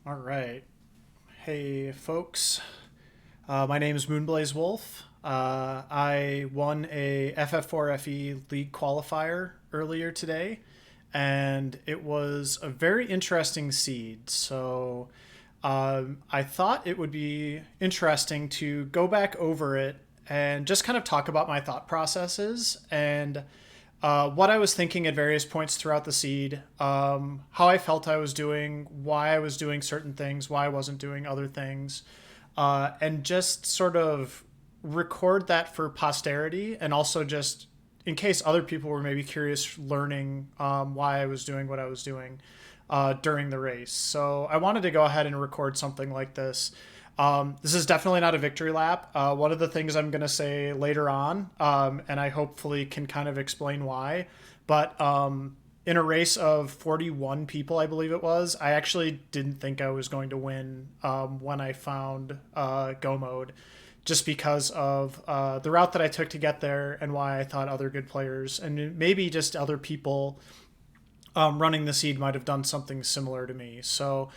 All right. Hey, folks. My name is Moonblaze Wolf. I won a FF4FE League qualifier earlier today, and it was a very interesting seed. So I thought it would be interesting to go back over it and just kind of talk about my thought processes and what I was thinking at various points throughout the seed, how I felt I was doing, why I was doing certain things, why I wasn't doing other things, and just sort of record that for posterity and also just in case other people were maybe curious learning why I was doing what I was doing during the race. So I wanted to go ahead and record something like this. This is definitely not a victory lap. One of the things I'm going to say later on, and I hopefully can kind of explain why, but in a race of 41 people, I believe it was, I actually didn't think I was going to win when I found Go Mode, just because of the route that I took to get there and why I thought other good players and maybe just other people running the seed might have done something similar to me. So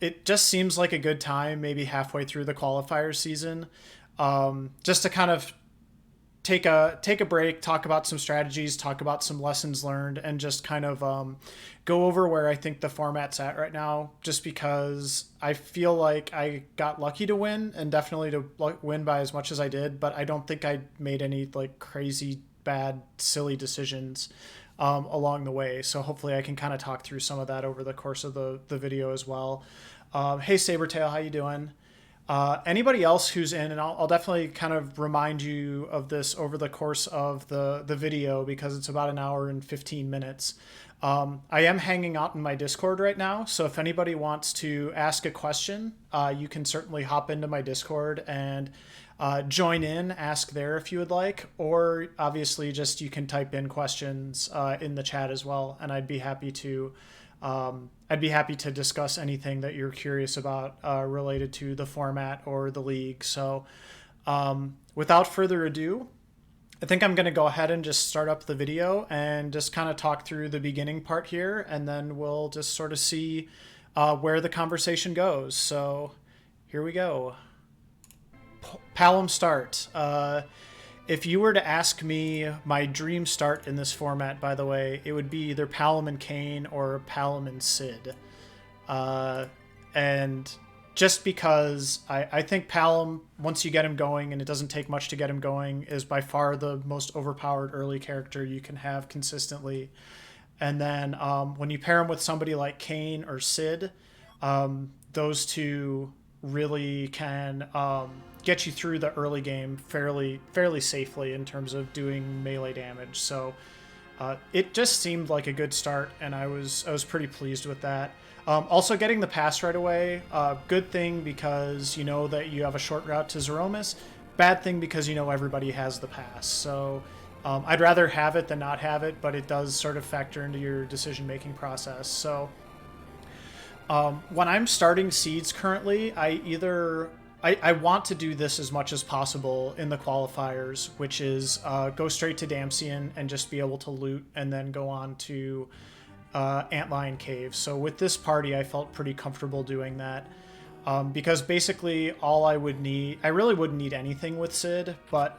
it just seems like a good time, maybe halfway through the qualifier season, just to kind of take a break, talk about some strategies, talk about some lessons learned, and just kind of go over where I think the format's at right now. Just because I feel like I got lucky to win, and definitely to win by as much as I did, but I don't think I made any like crazy bad silly decisions along the way. So hopefully I can kind of talk through some of that over the course of the video as well. Hey Sabertail, how you doing? Anybody else who's in, and I'll definitely kind of remind you of this over the course of the video because it's about an hour and 15 minutes. I am hanging out in my Discord right now, so if anybody wants to ask a question, you can certainly hop into my Discord and join in, ask there if you would like, or obviously just you can type in questions in the chat as well, and I'd be happy to discuss anything that you're curious about related to the format or the league. So without further ado, I think I'm going to go ahead and just start up the video and just kind of talk through the beginning part here, and then we'll just sort of see where the conversation goes. So here we go. Palom start. If you were to ask me my dream start in this format, by the way, it would be either Palom and Kane or Palom and Sid. And just because I think Palom, once you get him going, and it doesn't take much to get him going, is by far the most overpowered early character you can have consistently. And then when you pair him with somebody like Kane or Sid, those two really can get you through the early game fairly safely in terms of doing melee damage. So it just seemed like a good start, and I was pretty pleased with that. Also, getting the pass right away, good thing because you know that you have a short route to Zeromus. Bad thing because you know everybody has the pass. So I'd rather have it than not have it, but it does sort of factor into your decision-making process. So when I'm starting seeds currently, I want to do this as much as possible in the qualifiers, which is go straight to Damsian and just be able to loot and then go on to Antlion Cave. So with this party, I felt pretty comfortable doing that because basically all I would need, I really wouldn't need anything with Sid, but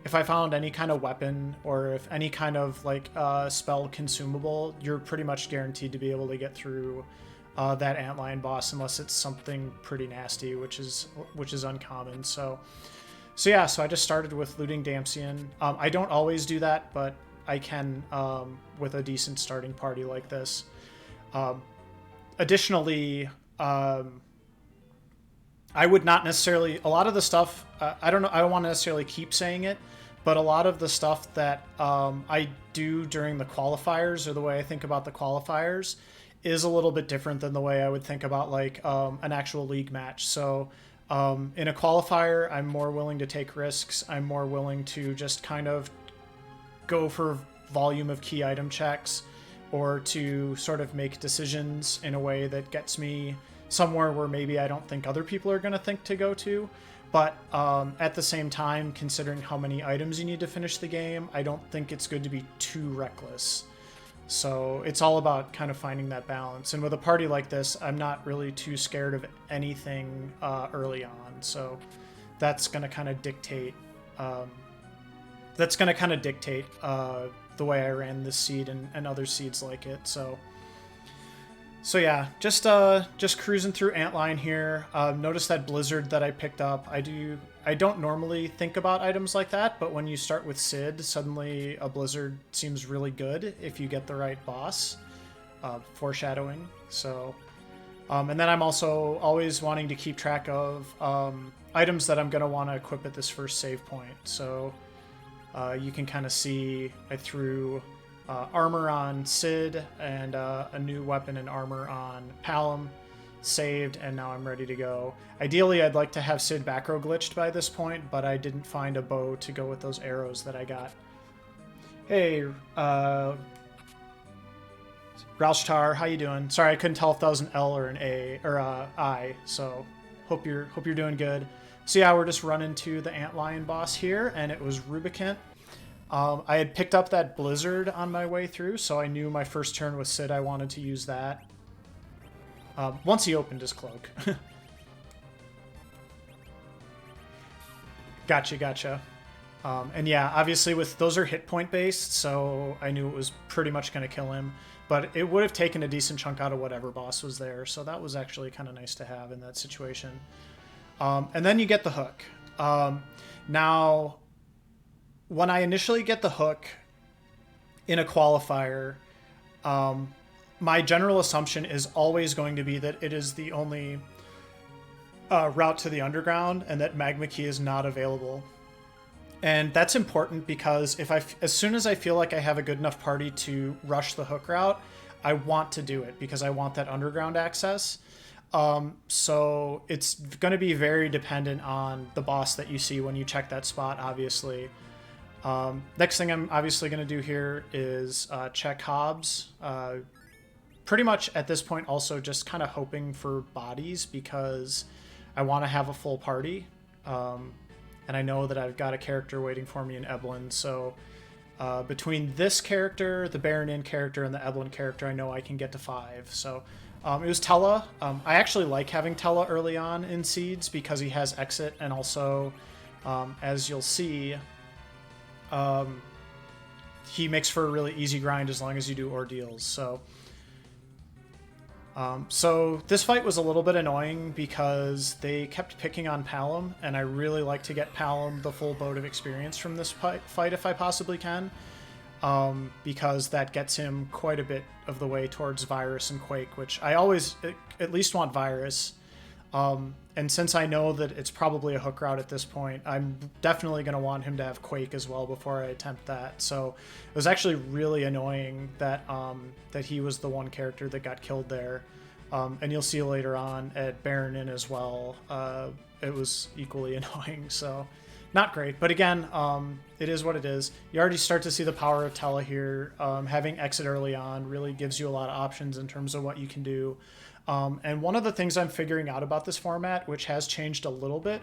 if I found any kind of weapon or if any kind of like spell consumable, you're pretty much guaranteed to be able to get through that Antlion boss unless it's something pretty nasty, which is uncommon. So yeah, so I just started with looting Damsian. I don't always do that, but I can with a decent starting party like this. Additionally, I would not necessarily, a lot of the stuff, I don't want to necessarily keep saying it, but a lot of the stuff that I do during the qualifiers, or the way I think about the qualifiers, is a little bit different than the way I would think about like an actual league match. So in a qualifier, I'm more willing to take risks. I'm more willing to just kind of go for volume of key item checks, or to sort of make decisions in a way that gets me somewhere where maybe I don't think other people are going to think to go to. But at the same time, considering how many items you need to finish the game, I don't think it's good to be too reckless. So it's all about kind of finding that balance. And with a party like this, I'm not really too scared of anything early on. So that's going to kind of dictate. The way I ran this seed and other seeds like it. So yeah, just cruising through Antline here. Notice that blizzard that I picked up. I don't normally think about items like that, but when you start with Sid, suddenly a blizzard seems really good if you get the right boss. Foreshadowing. So, and then I'm also always wanting to keep track of items that I'm going to want to equip at this first save point. So you can kind of see I threw armor on Sid and a new weapon and armor on Palom, saved, and now I'm ready to go. Ideally, I'd like to have Sid back row glitched by this point, but I didn't find a bow to go with those arrows that I got. Hey, Ralshtar, how you doing? Sorry, I couldn't tell if that was an L or an A or I. So hope you're doing good. So yeah, we're just running to the Antlion boss here, and it was Rubicant. I had picked up that blizzard on my way through, so I knew my first turn with Sid I wanted to use that. Once he opened his cloak. Gotcha. And yeah, obviously with those are hit point based, so I knew it was pretty much going to kill him. But it would have taken a decent chunk out of whatever boss was there, so that was actually kind of nice to have in that situation. And then you get the hook. Now, when I initially get the hook in a qualifier, my general assumption is always going to be that it is the only route to the underground and that Magma Key is not available. And that's important because as soon as I feel like I have a good enough party to rush the hook route, I want to do it because I want that underground access. So it's going to be very dependent on the boss that you see when you check that spot, obviously. Next thing I'm obviously going to do here is check Hobbs. Pretty much at this point also just kind of hoping for bodies because I want to have a full party. And I know that I've got a character waiting for me in Eblin, so between this character, the Baron Inn character, and the Eblin character, I know I can get to 5. So it was Tella. I actually like having Tella early on in Seeds because he has exit, and also, as you'll see, he makes for a really easy grind as long as you do ordeals. So this fight was a little bit annoying because they kept picking on Palom, and I really like to get Palom the full boat of experience from this fight if I possibly can, because that gets him quite a bit of the way towards Virus and Quake, which I always at least want Virus. And since I know that it's probably a hook route at this point, I'm definitely going to want him to have Quake as well before I attempt that. So it was actually really annoying that that he was the one character that got killed there. And you'll see later on at Baron Inn as well, it was equally annoying. So not great. But again, it is what it is. You already start to see the power of Tella here. Having exit early on really gives you a lot of options in terms of what you can do. And one of the things I'm figuring out about this format, which has changed a little bit,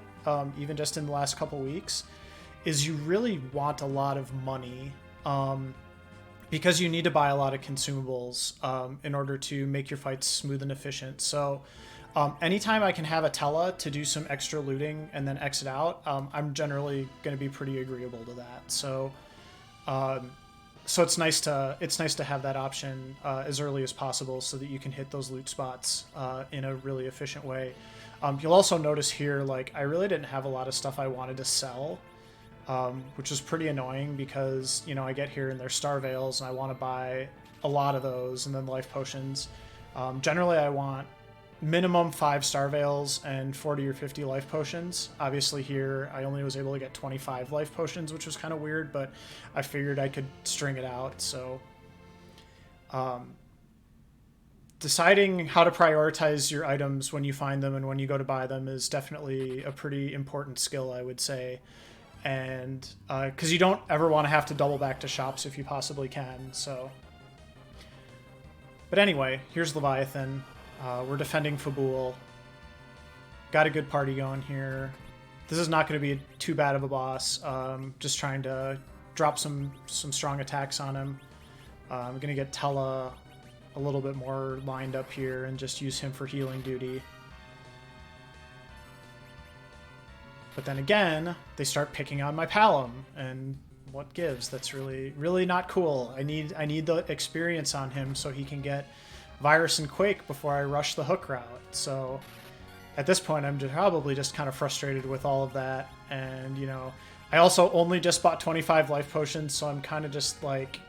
even just in the last couple weeks, is you really want a lot of money because you need to buy a lot of consumables in order to make your fights smooth and efficient. So anytime I can have a Tella to do some extra looting and then exit out, I'm generally going to be pretty agreeable to that. So it's nice to have that option as early as possible so that you can hit those loot spots in a really efficient way. You'll also notice here, like, I really didn't have a lot of stuff I wanted to sell, which was pretty annoying because, you know, I get here and there's Star Veils and I want to buy a lot of those, and then life potions. Generally, I want minimum 5 Star Veils and 40 or 50 life potions. Obviously here I only was able to get 25 life potions, which was kind of weird, but I figured I could string it out. So deciding how to prioritize your items when you find them and when you go to buy them is definitely a pretty important skill, I would say. And because you don't ever want to have to double back to shops if you possibly can. So, but anyway, here's Leviathan. We're defending Fabul. Got a good party going here. This is not going to be too bad of a boss. Just trying to drop some strong attacks on him. I'm going to get Tella a little bit more lined up here and just use him for healing duty. But then again, they start picking on my Palom, and what gives? That's really not cool. I need the experience on him so he can get Virus and Quake before I rush the hook route. So at this point, I'm probably just kind of frustrated with all of that. And, you know, I also only just bought 25 life potions, so I'm kind of just, like,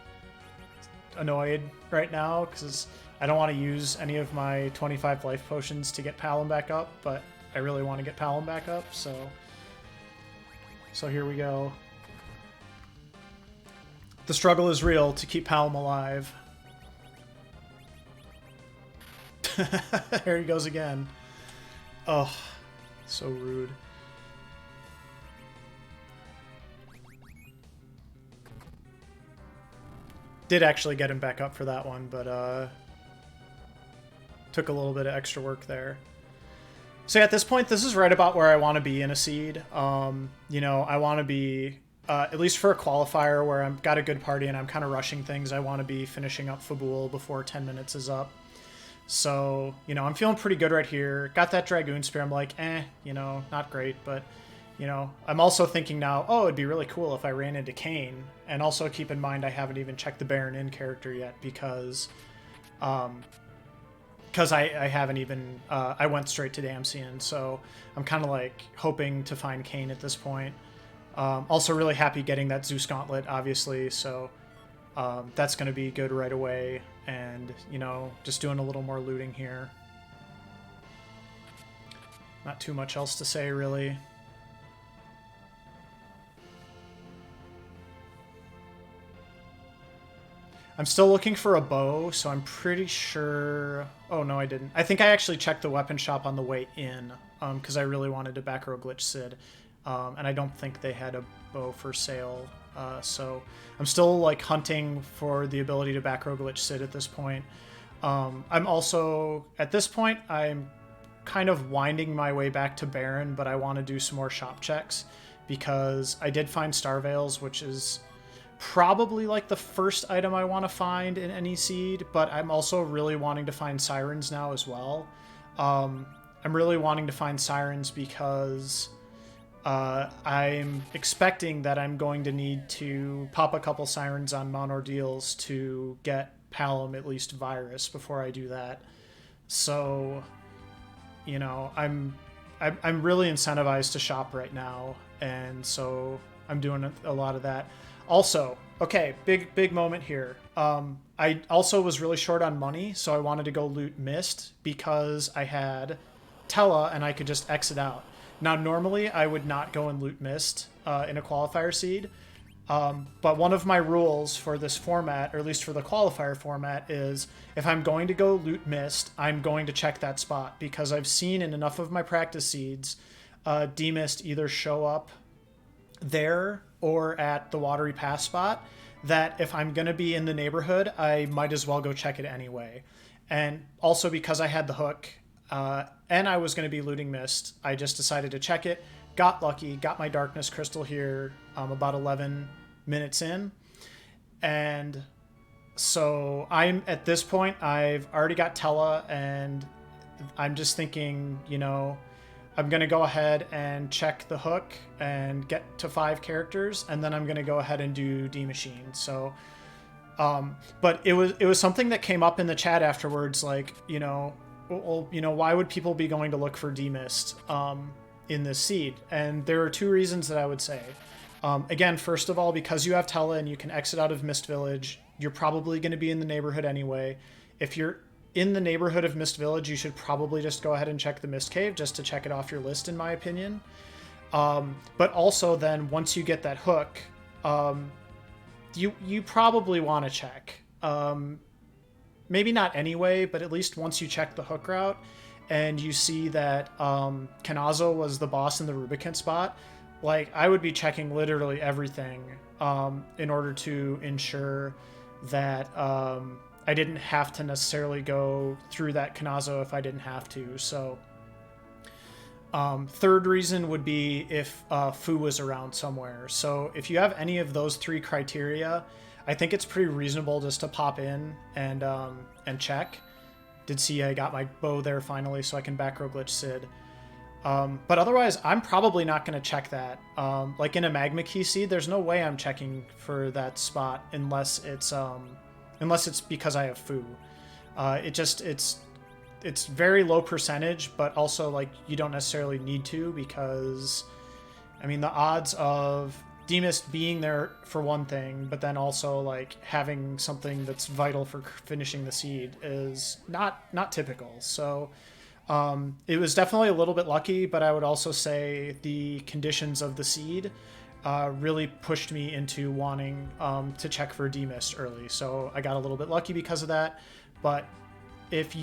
annoyed right now because I don't want to use any of my 25 life potions to get Palom back up, but I really want to get Palom back up, so here we go. The struggle is real to keep Palom alive. There he goes again. Oh, so rude. Did actually get him back up for that one, but took a little bit of extra work there. So at this point, this is right about where I want to be in a seed. You know, I want to be, at least for a qualifier where I've got a good party and I'm kind of rushing things, I want to be finishing up Fabul before 10 minutes is up. So, you know, I'm feeling pretty good right here. Got that Dragoon Spear. I'm like, you know, not great, but, you know, I'm also thinking now, oh, it'd be really cool if I ran into Kayn. And also keep in mind, I haven't even checked the Baron in character yet because I haven't even, I went straight to Damsian. So I'm kind of like hoping to find Kayn at this point. Also really happy getting that Zeus Gauntlet, obviously. So that's going to be good right away. And, you know, just doing a little more looting here. Not too much else to say, really. I'm still looking for a bow, so I'm pretty sure... Oh, no, I didn't. I think I actually checked the weapon shop on the way in, because I really wanted to back row glitch Sid. And I don't think they had a bow for sale. So I'm still like hunting for the ability to back row glitch Sid at this point. I'm also, at this point, I'm kind of winding my way back to Baron, but I want to do some more shop checks because I did find Star Veils, which is probably like the first item I want to find in any seed, but I'm also really wanting to find Sirens now as well. I'm really wanting to find Sirens because I'm expecting that I'm going to need to pop a couple Sirens on Mount Ordeals to get Palom at least Virus before I do that. So, you know, I'm really incentivized to shop right now, and so I'm doing a lot of that. Also, okay, big moment here. I also was really short on money, so I wanted to go loot Mist because I had Tella and I could just exit out. Now, normally I would not go and loot Mist in a qualifier seed, but one of my rules for this format, or at least for the qualifier format, is if I'm going to go loot Mist, I'm going to check that spot because I've seen in enough of my practice seeds D-Mist either show up there or at the Watery Pass spot that if I'm going to be in the neighborhood, I might as well go check it anyway. And also because I had the hook and I was going to be looting Mist, I just decided to check it, got lucky, got my Darkness Crystal here about 11 minutes in. And so I'm at this point, I've already got Tella, and I'm just thinking, you know, I'm going to go ahead and check the hook and get to 5 characters, and then I'm going to go ahead and do D-Machine. So, but it was something that came up in the chat afterwards, like, you know, well, you know, why would people be going to look for D-Mist in this seed? And there are 2 reasons that I would say. Again, first of all, because you have Tella and you can exit out of Mist Village, you're probably going to be in the neighborhood anyway. If you're in the neighborhood of Mist Village, you should probably just go ahead and check the Mist Cave just to check it off your list, in my opinion. But also then, once you get that hook, you probably want to check. Maybe not anyway, but at least once you check the hook route and you see that Kanazo was the boss in the Rubicon spot, like, I would be checking literally everything in order to ensure that I didn't have to necessarily go through that Kanazo if I didn't have to. So third reason would be if Fu was around somewhere. So if you have any of those 3 criteria, I think it's pretty reasonable just to pop in and check. Did see I got my bow there finally, so I can back row glitch Sid. But otherwise, I'm probably not going to check that. Like in a magma key seed, there's no way I'm checking for that spot unless it's because I have foo. It's very low percentage, but also like you don't necessarily need to, because I mean the odds of Demist being there for one thing, but then also like having something that's vital for finishing the seed is not typical. So it was definitely a little bit lucky, but I would also say the conditions of the seed really pushed me into wanting to check for Demist early. So I got a little bit lucky because of that. But if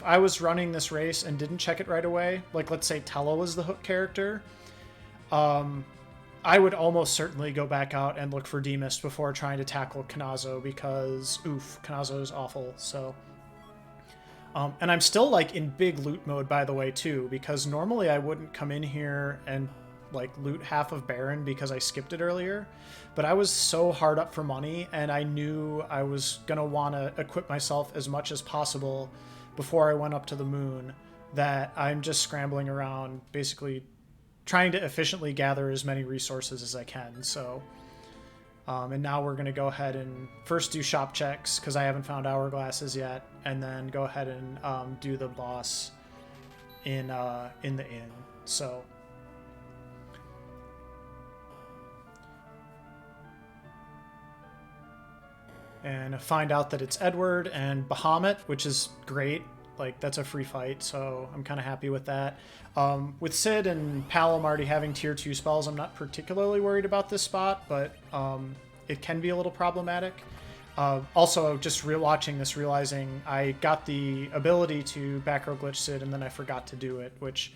I was running this race and didn't check it right away, like let's say Tello was the hook character, I would almost certainly go back out and look for Demist before trying to tackle Kanazo, because oof, Kanazo is awful. So and I'm still like in big loot mode, by the way, too, because normally I wouldn't come in here and like loot half of Baron because I skipped it earlier, but I was so hard up for money and I knew I was gonna want to equip myself as much as possible before I went up to the moon, that I'm just scrambling around basically trying to efficiently gather as many resources as I can. So and now we're going to go ahead and first do shop checks, because I haven't found hourglasses yet, and then go ahead and do the boss in the inn. So and find out that it's Edward and Bahamut, which is great. Like, that's a free fight, so I'm kind of happy with that. With Sid and Palom already having tier 2 spells, I'm not particularly worried about this spot, but it can be a little problematic. Also, just rewatching this, realizing I got the ability to back row glitch Sid, and then I forgot to do it, which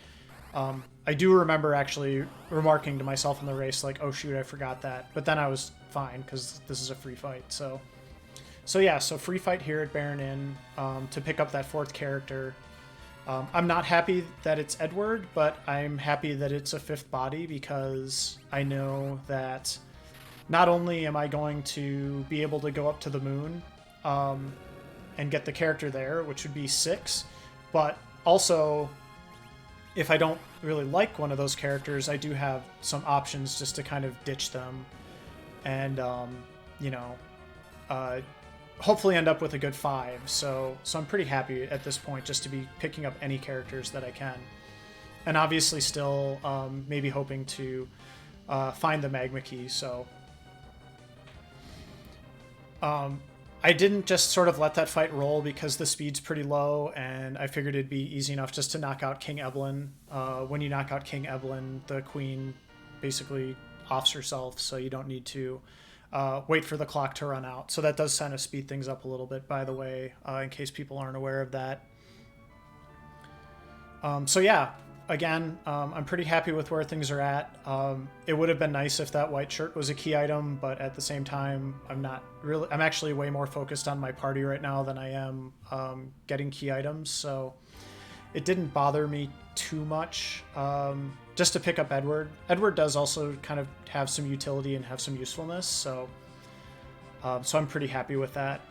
I do remember actually remarking to myself in the race, like, oh shoot, I forgot that. But then I was fine, because this is a free fight, so yeah, so free fight here at Baron Inn to pick up that fourth character. I'm not happy that it's Edward, but I'm happy that it's a fifth body, because I know that not only am I going to be able to go up to the moon and get the character there, which would be 6, but also if I don't really like one of those characters, I do have some options just to kind of ditch them and, you know, hopefully end up with a good 5. So I'm pretty happy at this point just to be picking up any characters that I can. And obviously still maybe hoping to find the magma key. So I didn't just sort of let that fight roll because the speed's pretty low, and I figured it'd be easy enough just to knock out King Evelyn. When you knock out King Evelyn, the queen basically offs herself, so you don't need to wait for the clock to run out. So that does kind of speed things up a little bit, by the way, in case people aren't aware of that. So yeah, again, I'm pretty happy with where things are at. It would have been nice if that white shirt was a key item, but at the same time, I'm actually way more focused on my party right now than I am getting key items. So it didn't bother me too much just to pick up Edward. Edward does also kind of have some utility and have some usefulness, so I'm pretty happy with that.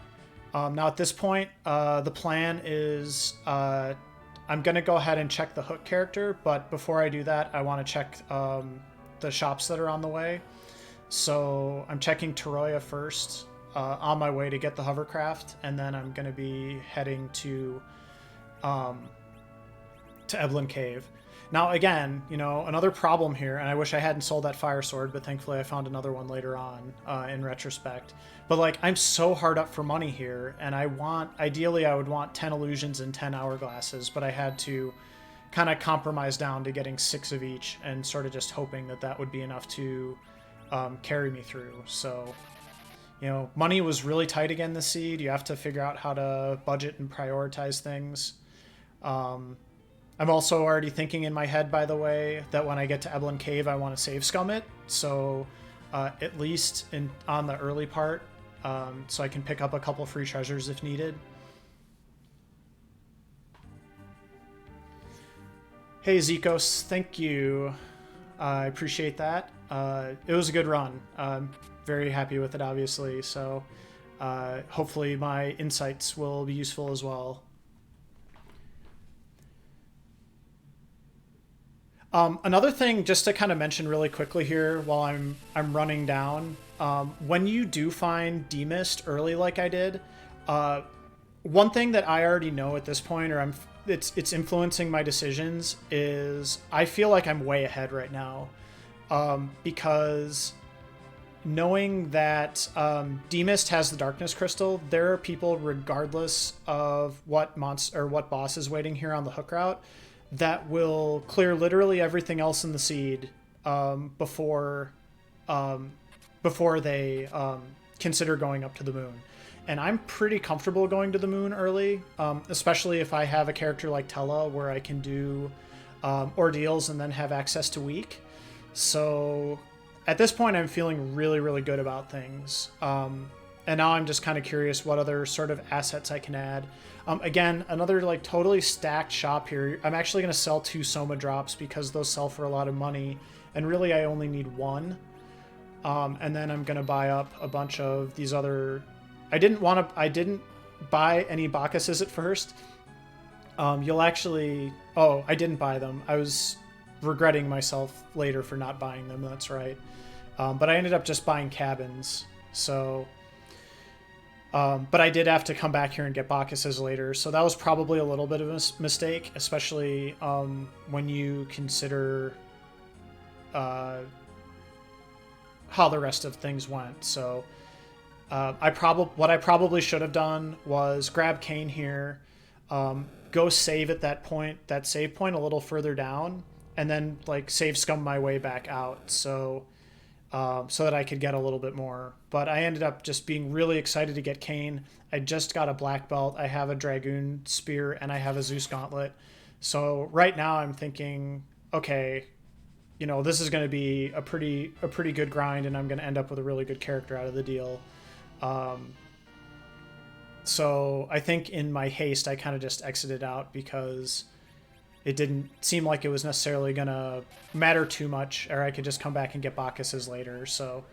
Now at this point, the plan is I'm going to go ahead and check the hook character, but before I do that, I want to check the shops that are on the way. So I'm checking Taroya first on my way to get the hovercraft, and then I'm going to be heading to Evelyn Cave. Now, again, you know, another problem here, and I wish I hadn't sold that fire sword, but thankfully I found another one later on in retrospect. But, like, I'm so hard up for money here, and ideally I would want 10 illusions and 10 hourglasses, but I had to kind of compromise down to getting 6 of each and sort of just hoping that that would be enough to carry me through. So, you know, money was really tight again this seed. You have to figure out how to budget and prioritize things. I'm also already thinking in my head, by the way, that when I get to Evelyn Cave, I want to save scum it. So at least on the early part, so I can pick up a couple free treasures if needed. Hey, Zikos, thank you. I appreciate that. It was a good run. very happy with it, obviously. So hopefully my insights will be useful as well. Another thing, just to kind of mention really quickly here, while I'm running down, when you do find demist early, like I did, one thing that I already know at this point, or it's influencing my decisions, is I feel like I'm way ahead right now, because knowing that demist has the darkness crystal, there are people, regardless of what monster or what boss is waiting here on the hook route, that will clear literally everything else in the seed before they consider going up to the moon. And I'm pretty comfortable going to the moon early, especially if I have a character like Tella where I can do ordeals and then have access to weak. So at this point, I'm feeling really, really good about things. And now I'm just kind of curious what other sort of assets I can add. Again, another like totally stacked shop here. I'm actually going to sell 2 Soma drops because those sell for a lot of money. And really, I only need 1. And then I'm going to buy up a bunch of these other... I didn't buy any Bacchuses at first. You'll actually... Oh, I didn't buy them. I was regretting myself later for not buying them. That's right. But I ended up just buying cabins. So... but I did have to come back here and get Bacchuses later, so that was probably a little bit of a mistake, especially when you consider how the rest of things went. So what I probably should have done was grab Kane here, go save at that save point a little further down, and then like save scum my way back out. So that I could get a little bit more. But I ended up just being really excited to get Kane. I just got a black belt. I have a Dragoon Spear, and I have a Zeus Gauntlet. So right now I'm thinking, okay, this is going to be a pretty good grind, and I'm going to end up with a really good character out of the deal. So I think in my haste, I kind of just exited out because it didn't seem like it was necessarily going to matter too much, or I could just come back and get Bacchuses later. So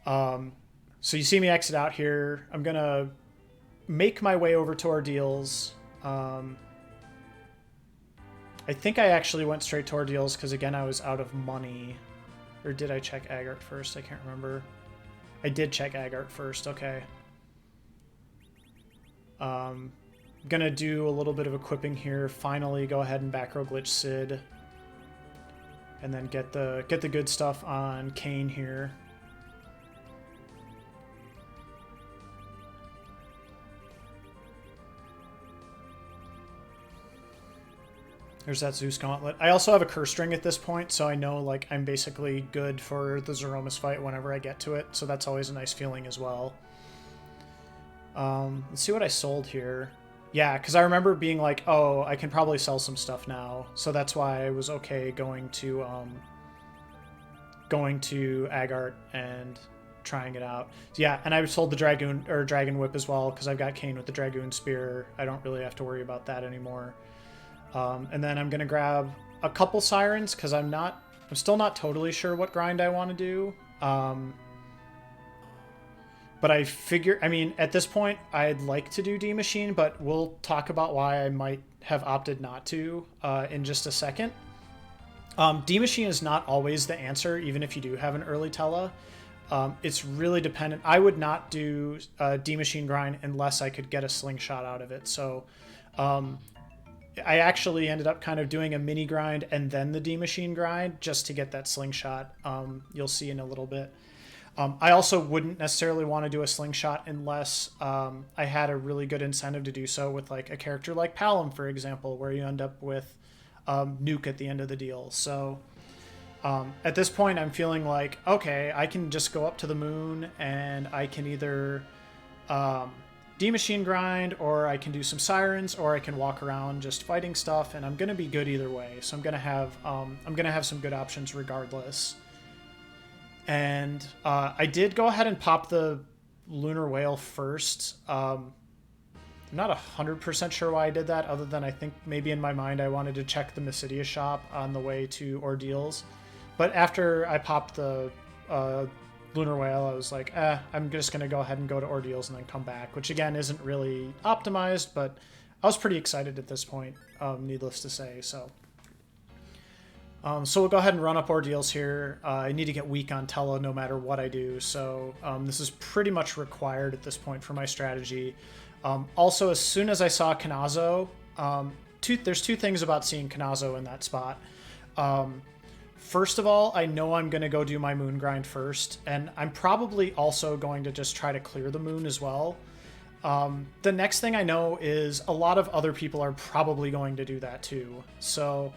so you see me exit out here. I'm going to make my way over to Ordeals. I think I actually went straight to Ordeals because, again, I was out of money. Or did I check Agart first? I can't remember. I did check Agart first. Okay. Gonna do a little bit of equipping here. Finally, go ahead and back row glitch Sid, and then get the good stuff on Kane here. There's that Zeus Gauntlet. I also have a curse string at this point, so I know like I'm basically good for the Zeromus fight whenever I get to it. So that's always a nice feeling as well. Let's see what I sold here. Yeah, because I remember being like, oh, I can probably sell some stuff now. So that's why I was okay going to Agart and trying it out. So yeah, and I sold the Dragon Whip as well because I've got Kane with the Dragoon Spear. I don't really have to worry about that anymore. And then I'm going to grab a couple Sirens because I'm still not totally sure what grind I want to do. But I figure, at this point, I'd like to do D-Machine, but we'll talk about why I might have opted not to in just a second. D-Machine is not always the answer, even if you do have an early Tella. It's really dependent. I would not do a D-Machine grind unless I could get a slingshot out of it. So I actually ended up kind of doing a mini grind and then the D-Machine grind just to get that slingshot. You'll see in a little bit. I also wouldn't necessarily want to do a slingshot unless I had a really good incentive to do so with like a character like Palom, for example, where you end up with nuke at the end of the deal. So at this point, I'm feeling like, okay, I can just go up to the moon and I can either D-Machine grind, or I can do some Sirens, or I can walk around just fighting stuff, and I'm going to be good either way. So I'm going to have some good options regardless. And I did go ahead and pop the Lunar Whale first. I'm not 100% sure why I did that, other than I think maybe in my mind I wanted to check the Mysidia shop on the way to Ordeals. But after I popped the Lunar Whale, I was like, I'm just going to go ahead and go to Ordeals and then come back, which again isn't really optimized, but I was pretty excited at this point, needless to say. So we'll go ahead and run up Ordeals here. I need to get weak on Tella no matter what I do, so this is pretty much required at this point for my strategy. Also, as soon as I saw Kanazo, there's two things about seeing Kanazo in that spot. First of all, I know I'm going to go do my moon grind first, and I'm probably also going to just try to clear the moon as well. The next thing I know is a lot of other people are probably going to do that too. So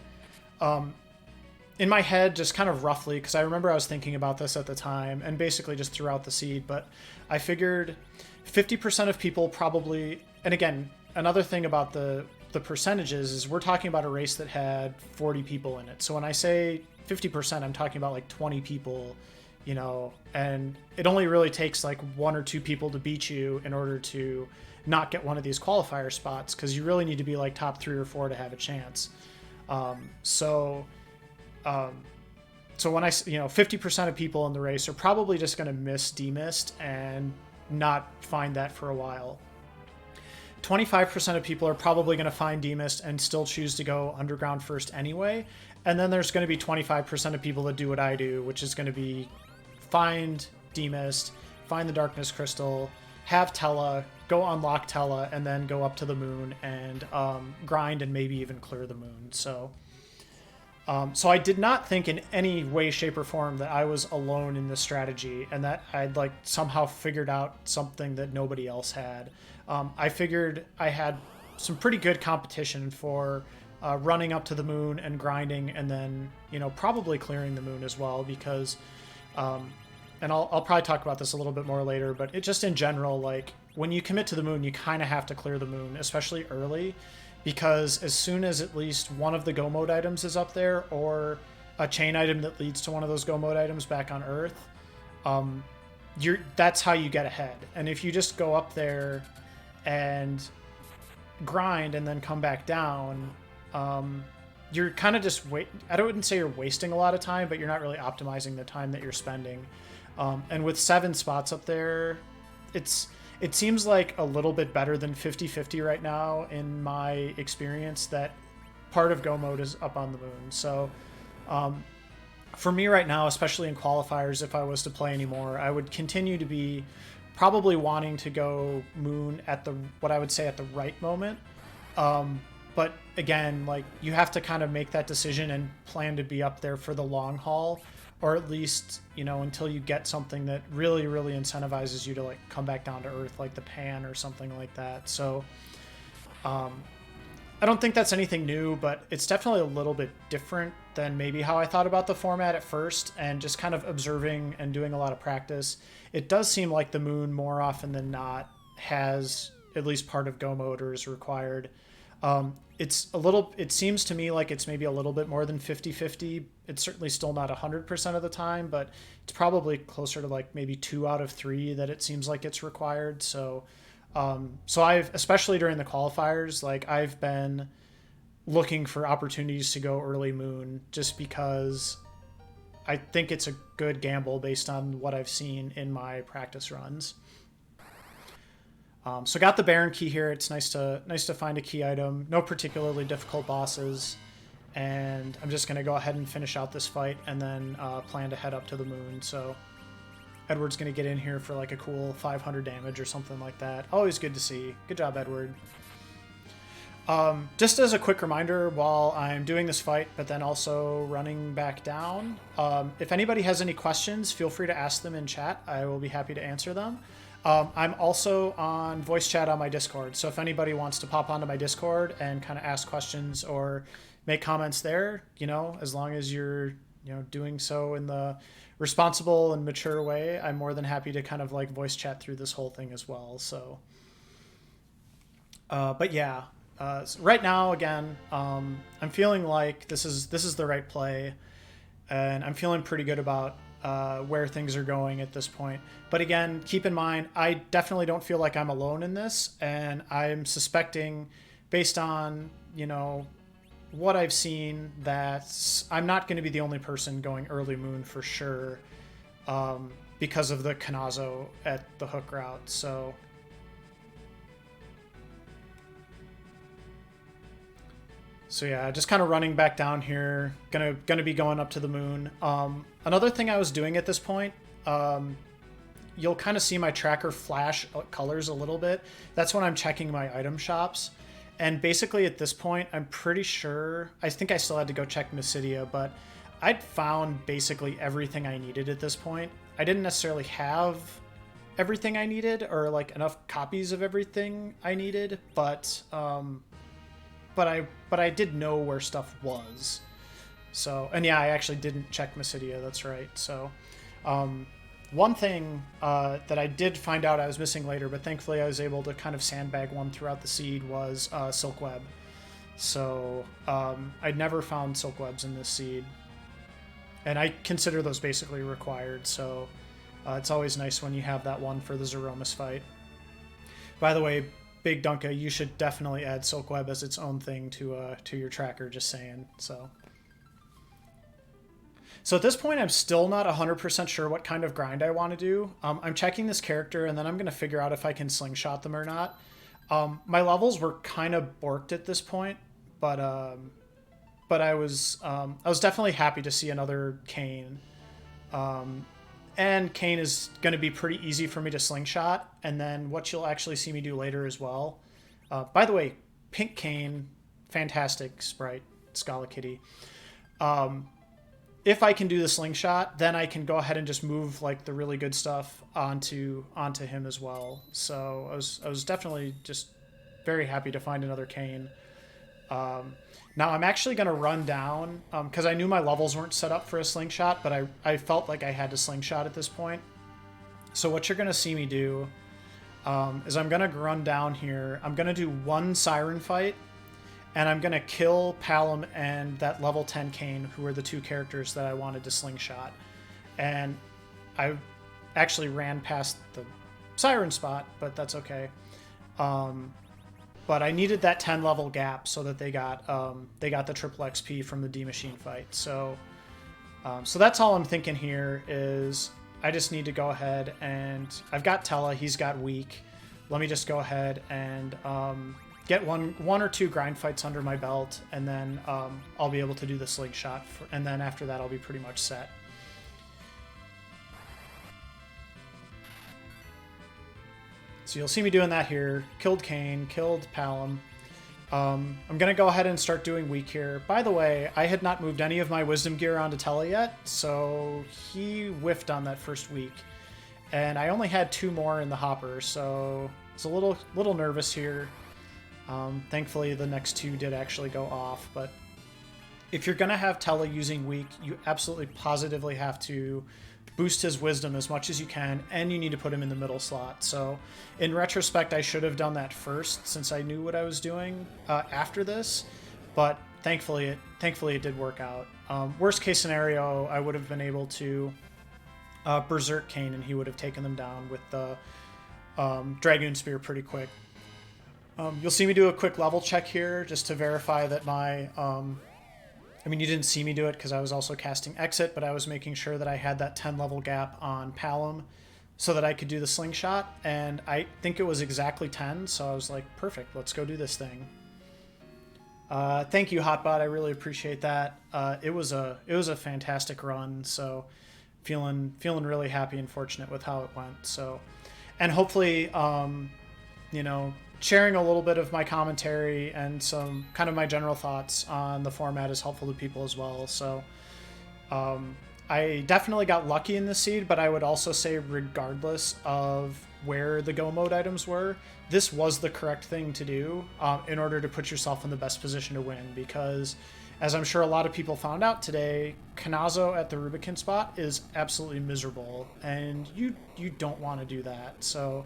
in my head, just kind of roughly, because I remember I was thinking about this at the time and basically just threw out the seed, but I figured 50% of people probably, and again, another thing about the percentages is we're talking about a race that had 40 people in it. So when I say 50%, I'm talking about like 20 people, you know, and it only really takes like 1 or 2 people to beat you in order to not get one of these qualifier spots, because you really need to be like top 3 or 4 to have a chance. So when 50% of people in the race are probably just going to miss demist and not find that for a while. 25% of people are probably going to find demist and still choose to go underground first anyway. And then there's going to be 25% of people that do what I do, which is going to be find demist, find the darkness crystal, have Tella, go unlock Tella, and then go up to the moon and grind and maybe even clear the moon. So I did not think in any way, shape, or form that I was alone in this strategy and that I'd like somehow figured out something that nobody else had. I figured I had some pretty good competition for running up to the moon and grinding, and then, you know, probably clearing the moon as well, because and I'll probably talk about this a little bit more later, but it just in general, like when you commit to the moon, you kind of have to clear the moon, especially early, because as soon as at least one of the go mode items is up there, or a chain item that leads to one of those go mode items back on Earth, that's how you get ahead. And if you just go up there and grind and then come back down, you're kind of just I wouldn't say you're wasting a lot of time, but you're not really optimizing the time that you're spending. And with 7 spots up there, it seems like a little bit better than 50-50 right now in my experience that part of go mode is up on the moon. So for me right now, especially in qualifiers, if I was to play anymore, I would continue to be probably wanting to go moon at what I would say at the right moment. But again, like you have to kind of make that decision and plan to be up there for the long haul, or at least, you know, until you get something that really, really incentivizes you to like come back down to Earth, like the pan or something like that. So I don't think that's anything new, but it's definitely a little bit different than maybe how I thought about the format at first, and just kind of observing and doing a lot of practice. It does seem like the moon more often than not has at least part of go mode or is required. It seems to me like it's maybe a little bit more than 50-50. It's certainly still not 100% of the time, but it's probably closer to like maybe 2 out of 3 that it seems like it's required. So I've, especially during the qualifiers, like I've been looking for opportunities to go early moon just because I think it's a good gamble based on what I've seen in my practice runs. So got the Baron key here. It's nice to find a key item. No particularly difficult bosses, and I'm just gonna go ahead and finish out this fight and then plan to head up to the moon. So Edward's gonna get in here for like a cool 500 damage or something like that. Always good to see. Good job, Edward. Just as a quick reminder, while I'm doing this fight, but then also running back down, if anybody has any questions, feel free to ask them in chat. I will be happy to answer them. I'm also on voice chat on my Discord, so if anybody wants to pop onto my Discord and kind of ask questions or make comments there, you know, as long as you're, you know, doing so in the responsible and mature way, I'm more than happy to kind of like voice chat through this whole thing as well. So, but yeah, so right now, again, I'm feeling like this is the right play, and I'm feeling pretty good about where things are going at this point. But again, keep in mind, I definitely don't feel like I'm alone in this, and I'm suspecting, based on, you know, what I've seen, that I'm not going to be the only person going early moon for sure. because of the Kanazo at the hook route. So yeah, just kind of running back down here. Gonna be going up to the moon. Another thing I was doing at this point, you'll kind of see my tracker flash colors a little bit. That's when I'm checking my item shops. And basically at this point, I'm pretty sure, I think I still had to go check Mysidia, but I'd found basically everything I needed at this point. I didn't necessarily have everything I needed or like enough copies of everything I needed, but I did know where stuff was. So, and yeah, I actually didn't check Mysidia, that's right. So, one thing that I did find out I was missing later, but thankfully I was able to kind of sandbag one throughout the seed, was Silkweb. So, I'd never found Silkwebs in this seed. And I consider those basically required, so it's always nice when you have that one for the Zeromus fight. By the way, Big Dunka, you should definitely add Silkweb as its own thing to your tracker, just saying. So at this point, I'm still not 100% sure what kind of grind I want to do. I'm checking this character, and then I'm going to figure out if I can slingshot them or not. My levels were kind of borked at this point, but I was definitely happy to see another Kane. And Kane is going to be pretty easy for me to slingshot, and then what you'll actually see me do later as well. By the way, Pink Kane, fantastic sprite, Scala Kitty. If I can do the slingshot, then I can go ahead and just move like the really good stuff onto him as well. So I was definitely just very happy to find another Kane. Now I'm actually going to run down, because I knew my levels weren't set up for a slingshot, but I felt like I had to slingshot at this point. So what you're going to see me do is I'm going to run down here. I'm going to do one Siren fight, and I'm going to kill Palom and that level 10 Kane, who are the two characters that I wanted to slingshot. And I actually ran past the Siren spot, but that's okay. But I needed that 10 level gap so that they got the triple XP from the D Machine fight. So that's all I'm thinking here is I just need to go ahead and I've got Tella, he's got weak. Let me just go ahead and get one or two grind fights under my belt, and then I'll be able to do the slingshot, and then after that I'll be pretty much set. So you'll see me doing that here. Killed Kane, killed Palom. I'm going to go ahead and start doing weak here. By the way, I had not moved any of my wisdom gear onto Tella yet, so he whiffed on that first week. And I only had 2 more in the hopper, so it's a little nervous here. Thankfully, the next 2 did actually go off, but if you're going to have Tella using weak, you absolutely positively have to boost his wisdom as much as you can, and you need to put him in the middle slot. So in retrospect, I should have done that first since I knew what I was doing after this, but thankfully it did work out. Worst case scenario, I would have been able to Berserk Kane, and he would have taken them down with the Dragoon Spear pretty quick. You'll see me do a quick level check here just to verify that my I mean, you didn't see me do it because I was also casting Exit, but I was making sure that I had that 10 level gap on Palom so that I could do the slingshot, and I think it was exactly 10, so I was like, perfect, let's go do this thing. Thank you, Hotbot, I really appreciate that. It was a fantastic run, so feeling really happy and fortunate with how it went. So, and hopefully, you know, sharing a little bit of my commentary and some kind of my general thoughts on the format is helpful to people as well. So I definitely got lucky in this seed, but I would also say regardless of where the go mode items were, this was the correct thing to do in order to put yourself in the best position to win, because as I'm sure a lot of people found out today, Kanazo at the Rubicon spot is absolutely miserable, and you don't want to do that. So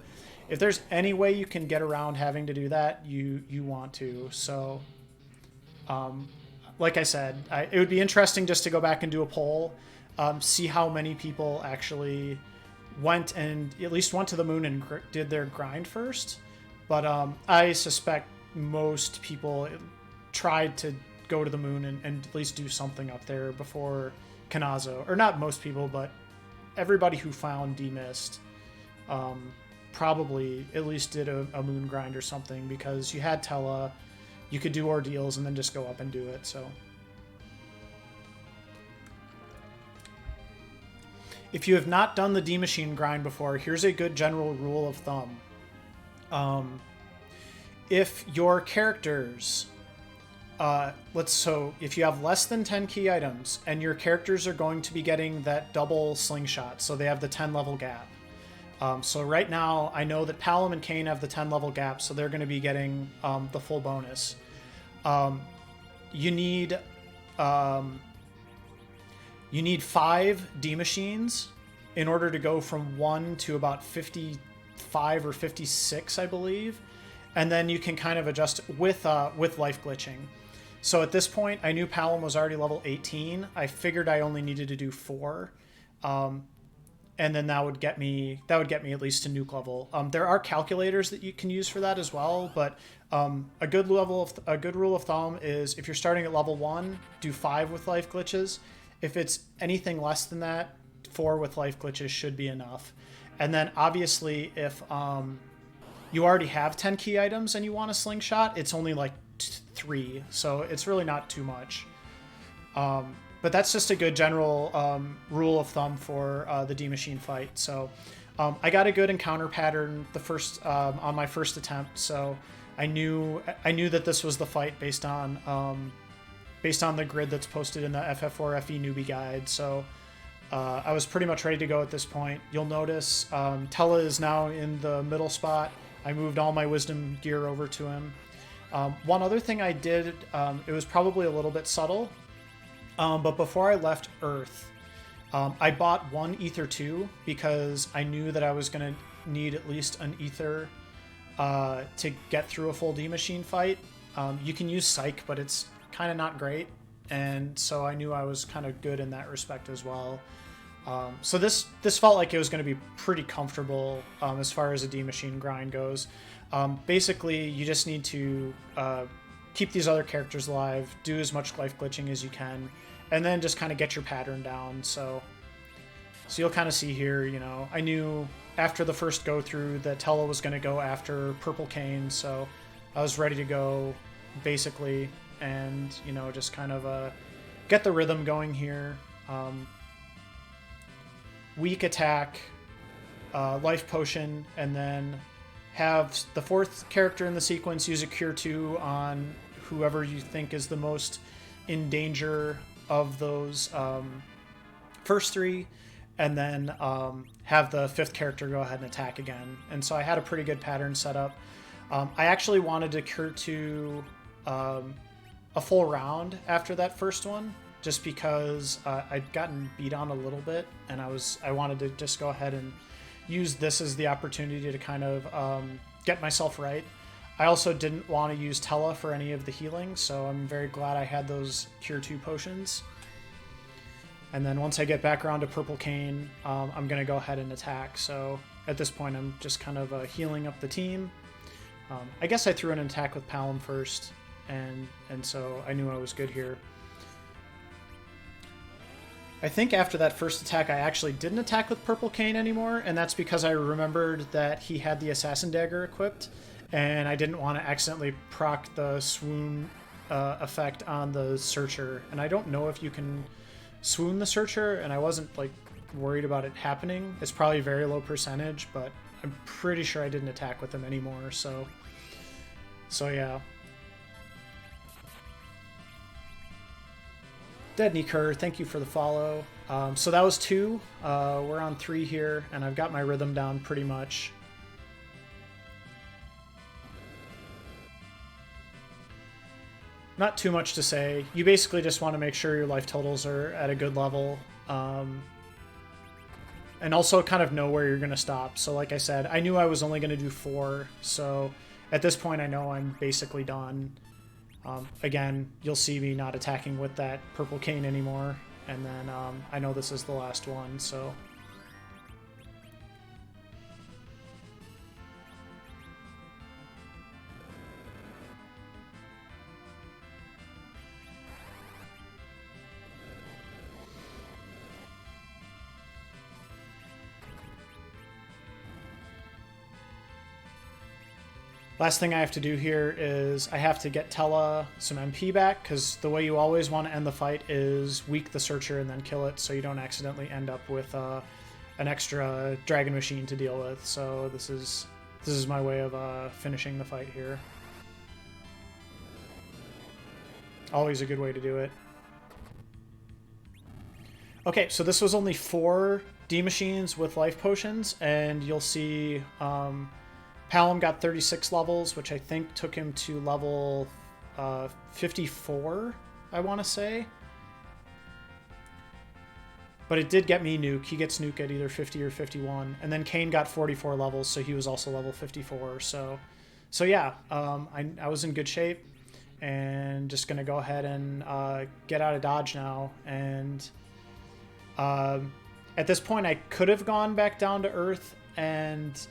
if there's any way you can get around having to do that, you want to. So, like I said, it would be interesting just to go back and do a poll, see how many people actually went to the moon and did their grind first. But I suspect most people tried to go to the moon and at least do something up there before Kanazo. Or not most people, but everybody who found Demist probably at least did a moon grind or something, because you had Tella, you could do ordeals and then just go up and do it. So if you have not done the D Machine grind before, here's a good general rule of thumb. If your characters, so if you have less than 10 key items and your characters are going to be getting that double slingshot, so they have the 10 level gap. So right now I know that Palom and Kane have the 10 level gap, so they're going to be getting the full bonus. You need 5 D machines in order to go from 1 to about 55 or 56, I believe. And then you can kind of adjust with life glitching. So at this point, I knew Palom was already level 18. I figured I only needed to do 4. And then that would get me at least to nuke level. There are calculators that you can use for that as well, but a good rule of thumb is if you're starting at level 1, do 5 with life glitches. If it's anything less than that, 4 with life glitches should be enough. And then obviously if you already have 10 key items and you want a slingshot, it's only like 3, so it's really not too much. But that's just a good general rule of thumb for the D Machine fight. So I got a good encounter pattern on my first attempt, so I knew that this was the fight based on the grid that's posted in the FF4FE newbie guide. So I was pretty much ready to go at this point. You'll notice Tella is now in the middle spot. I moved all my wisdom gear over to him. One other thing I did, it was probably a little bit subtle, but before I left Earth, I bought 1 Ether 2 because I knew that I was going to need at least an Ether to get through a full D Machine fight. You can use Psych, but it's kind of not great, and so I knew I was kind of good in that respect as well. So this felt like it was going to be pretty comfortable as far as a D Machine grind goes. Basically, you just need to keep these other characters alive, do as much life glitching as you can, and then just kind of get your pattern down. So you'll kind of see here, I knew after the first go through that Tella was going to go after Purple Cane, so I was ready to go basically, and just kind of get the rhythm going here. Weak attack, life potion, and then have the 4th character in the sequence use a Cure 2 on whoever you think is the most in danger of those first 3, and then have the 5th character go ahead and attack again. And so I had a pretty good pattern set up. I actually wanted to Cure 2 a full round after that first one, just because I'd gotten beat on a little bit, and I wanted to just go ahead and use this as the opportunity to kind of get myself right. I also didn't want to use Tella for any of the healing, so I'm very glad I had those Cure 2 potions. And then once I get back around to Purple Cane, I'm going to go ahead and attack. So at this point, I'm just kind of healing up the team. I guess I threw an attack with Palom first, and so I knew I was good here. I think after that first attack, I actually didn't attack with Purple Cane anymore, and that's because I remembered that he had the Assassin Dagger equipped, and I didn't want to accidentally proc the swoon effect on the Searcher. And I don't know if you can swoon the Searcher, and I wasn't worried about it happening. It's probably a very low percentage, but I'm pretty sure I didn't attack with him anymore, so yeah. Deadney Kerr, thank you for the follow. So that was 2. We're on 3 here, and I've got my rhythm down pretty much. Not too much to say. You basically just want to make sure your life totals are at a good level. And also kind of know where you're going to stop. So like I said, I knew I was only going to do 4. So at this point, I know I'm basically done. Again, you'll see me not attacking with that Purple Cane anymore, and then I know this is the last one, so... Last thing I have to do here is I have to get Tella some MP back, because the way you always want to end the fight is weak the Searcher and then kill it, so you don't accidentally end up with an extra Dragon Machine to deal with. So this is my way of finishing the fight here. Always a good way to do it. Okay, so this was only 4 D-Machines with life potions, and you'll see Palom got 36 levels, which I think took him to level 54, I want to say. But it did get me Nuke. He gets Nuke at either 50 or 51. And then Kane got 44 levels, so he was also level 54. So yeah, I was in good shape. And just going to go ahead and get out of dodge now. And at this point, I could have gone back down to Earth and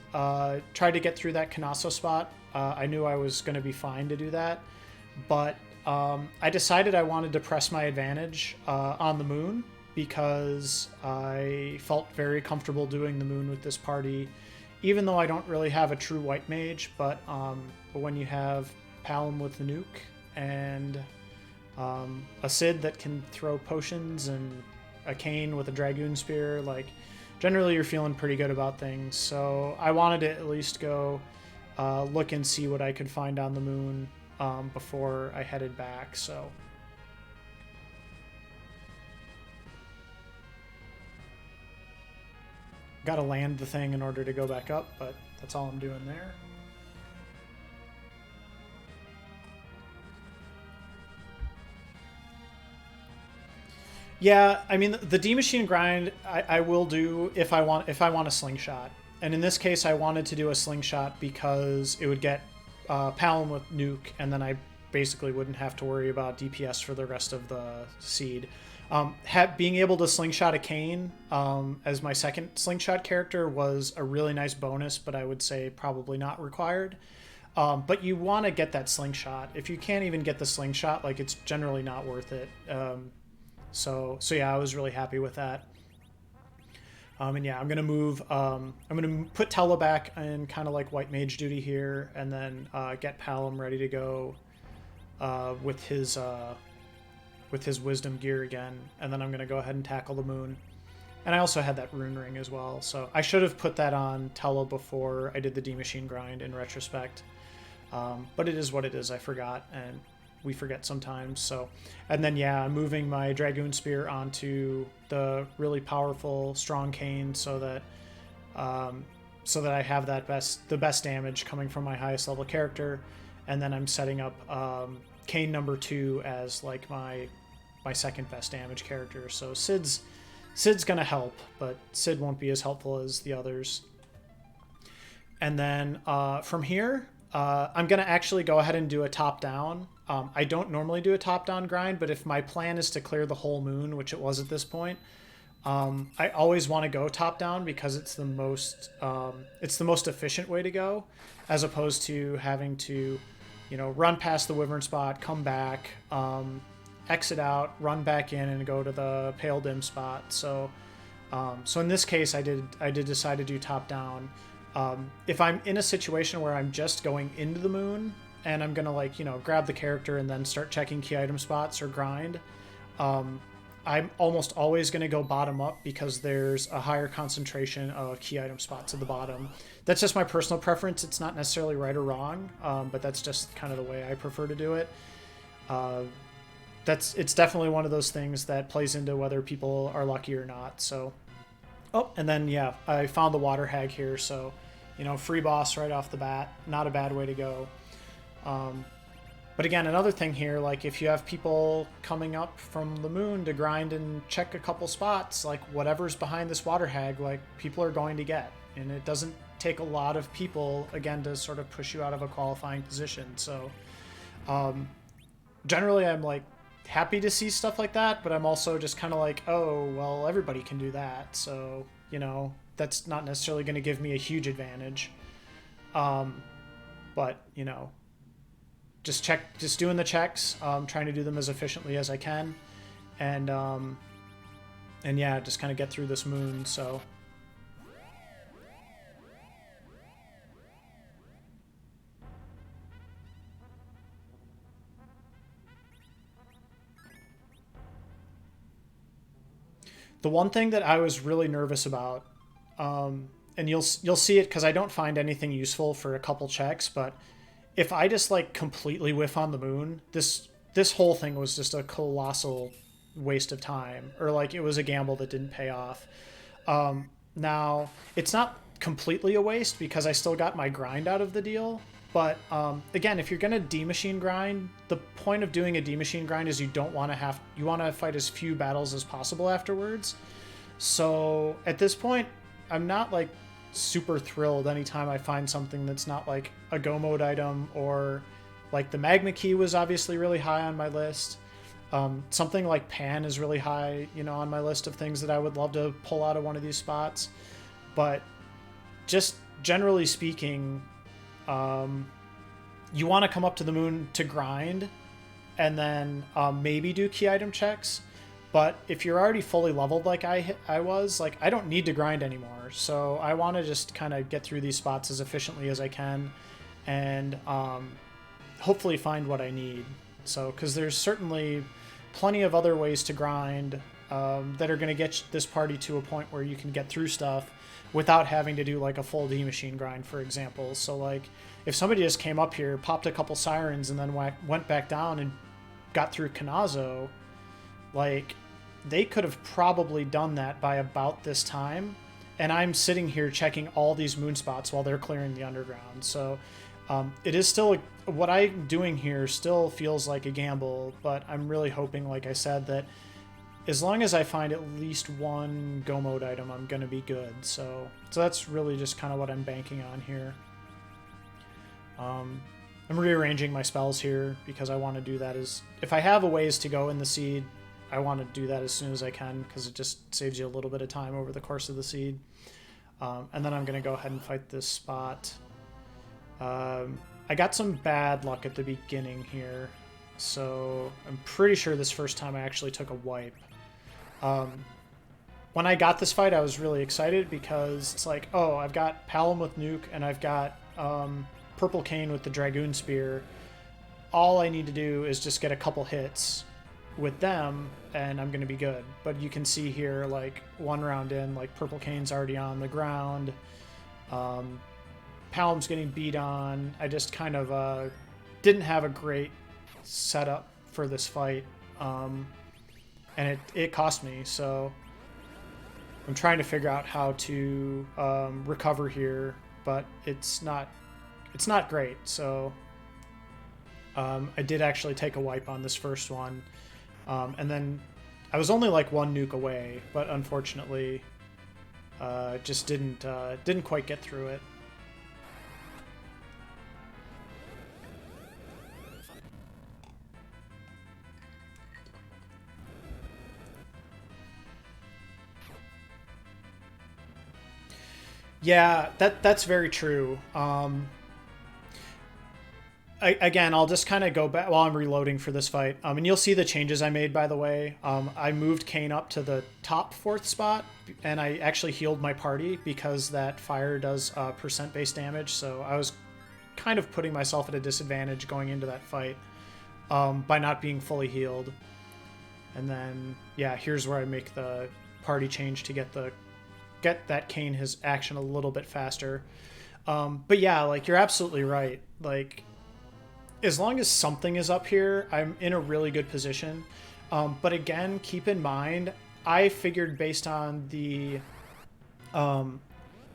tried to get through that Canasso spot. I knew I was going to be fine to do that. But I decided I wanted to press my advantage on the moon, because I felt very comfortable doing the moon with this party, even though I don't really have a true white mage. But when you have Palom with the Nuke and a Cid that can throw potions and a Kane with a Dragoon Spear, like, generally you're feeling pretty good about things. So I wanted to at least go look and see what I could find on the moon before I headed back. So gotta land the thing in order to go back up, but that's all I'm doing there. Yeah, I mean, the D-Machine grind I will do if I want a slingshot. And in this case, I wanted to do a slingshot because it would get Palom with Nuke, and then I basically wouldn't have to worry about DPS for the rest of the seed. Being able to slingshot a Kane as my second slingshot character was a really nice bonus, but I would say probably not required. But you want to get that slingshot. If you can't even get the slingshot, like, it's generally not worth it. So yeah, I was really happy with that. And yeah, I'm gonna move. I'm gonna put Tella back in kind of like white mage duty here, and then get Palom ready to go with his wisdom gear again, and then I'm gonna go ahead and tackle the moon. And I also had that rune ring as well, so I should have put that on Tella before I did the D-Machine grind in retrospect. But it is what it is. I forgot, and we forget sometimes. So, and then yeah, I'm moving my Dragoon Spear onto the really powerful strong Kane, so that I have the best damage coming from my highest level character. And then I'm setting up Kane number 2 as like my second best damage character. So Sid's gonna help, but Cid won't be as helpful as the others. And then from here, I'm gonna actually go ahead and do a top down. I don't normally do a top-down grind, but if my plan is to clear the whole moon, which it was at this point, I always want to go top-down because it's the most efficient way to go, as opposed to having to, run past the Wyvern spot, come back, exit out, run back in, and go to the Pale Dim spot. So in this case, I did decide to do top-down. If I'm in a situation where I'm just going into the moon, and I'm gonna grab the character and then start checking key item spots or grind, I'm almost always gonna go bottom up because there's a higher concentration of key item spots at the bottom. That's just my personal preference. It's not necessarily right or wrong, but that's just kind of the way I prefer to do it. It's definitely one of those things that plays into whether people are lucky or not. So, and then yeah, I found the water hag here, so free boss right off the bat, not a bad way to go. But again, another thing here, like, if you have people coming up from the moon to grind and check a couple spots, like, whatever's behind this water hag, like, people are going to get. And it doesn't take a lot of people, again, to sort of push you out of a qualifying position. So generally I'm like happy to see stuff like that, but I'm also just kind of like, oh, well, everybody can do that. So, that's not necessarily going to give me a huge advantage. But, just doing the checks, trying to do them as efficiently as I can, and yeah, just kind of get through this moon. So The one thing that I was really nervous about, and you'll see it because I don't find anything useful for a couple checks, but if I just like completely whiff on the moon, this whole thing was just a colossal waste of time, or like it was a gamble that didn't pay off. Now it's not completely a waste because I still got my grind out of the deal. But again, if you're gonna D-machine grind, the point of doing a D-machine grind is you want to fight as few battles as possible afterwards. So at this point, I'm not like super thrilled anytime I find something that's not like a go mode item, or like the magma key was obviously really high on my list. Something like Pan is really high, on my list of things that I would love to pull out of one of these spots. But just generally speaking, you want to come up to the moon to grind and then maybe do key item checks. But if you're already fully leveled like I was, like I don't need to grind anymore. So I want to just kind of get through these spots as efficiently as I can and hopefully find what I need. So, because there's certainly plenty of other ways to grind that are going to get this party to a point where you can get through stuff without having to do like a full D machine grind, for example. So like if somebody just came up here, popped a couple sirens, and then went back down and got through Kanazo, like they could have probably done that by about this time. And I'm sitting here checking all these moon spots while they're clearing the underground. So it is still, what I'm doing here still feels like a gamble, but I'm really hoping, like I said, that as long as I find at least one go mode item, I'm going to be good. So that's really just kind of what I'm banking on here. I'm rearranging my spells here because I want to do that if I have a ways to go in the seed, I want to do that as soon as I can because it just saves you a little bit of time over the course of the seed. And then I'm going to go ahead and fight this spot. I got some bad luck at the beginning here, so I'm pretty sure this first time I actually took a wipe. When I got this fight, I was really excited because it's like, oh, I've got Palom with Nuke and I've got Purple Cane with the Dragoon Spear. All I need to do is just get a couple hits with them and I'm going to be good. But you can see here, like, one round in, like, Purple Cane's already on the ground. Palom's getting beat on. I just kind of didn't have a great setup for this fight. And it cost me, so I'm trying to figure out how to recover here, but it's not great. So I did actually take a wipe on this first one, and then I was only like one nuke away, but unfortunately just didn't quite get through it. Yeah, that's very true. Again, I'll just kind of go back while I'm reloading for this fight. And you'll see the changes I made, by the way. I moved Kane up to the top 4th spot, and I actually healed my party because that fire does percent-based damage. So I was kind of putting myself at a disadvantage going into that fight by not being fully healed. And then, yeah, here's where I make the party change to get that Kane his action a little bit faster. But yeah, like, you're absolutely right. Like, as long as something is up here, I'm in a really good position. But again, keep in mind, I figured based on the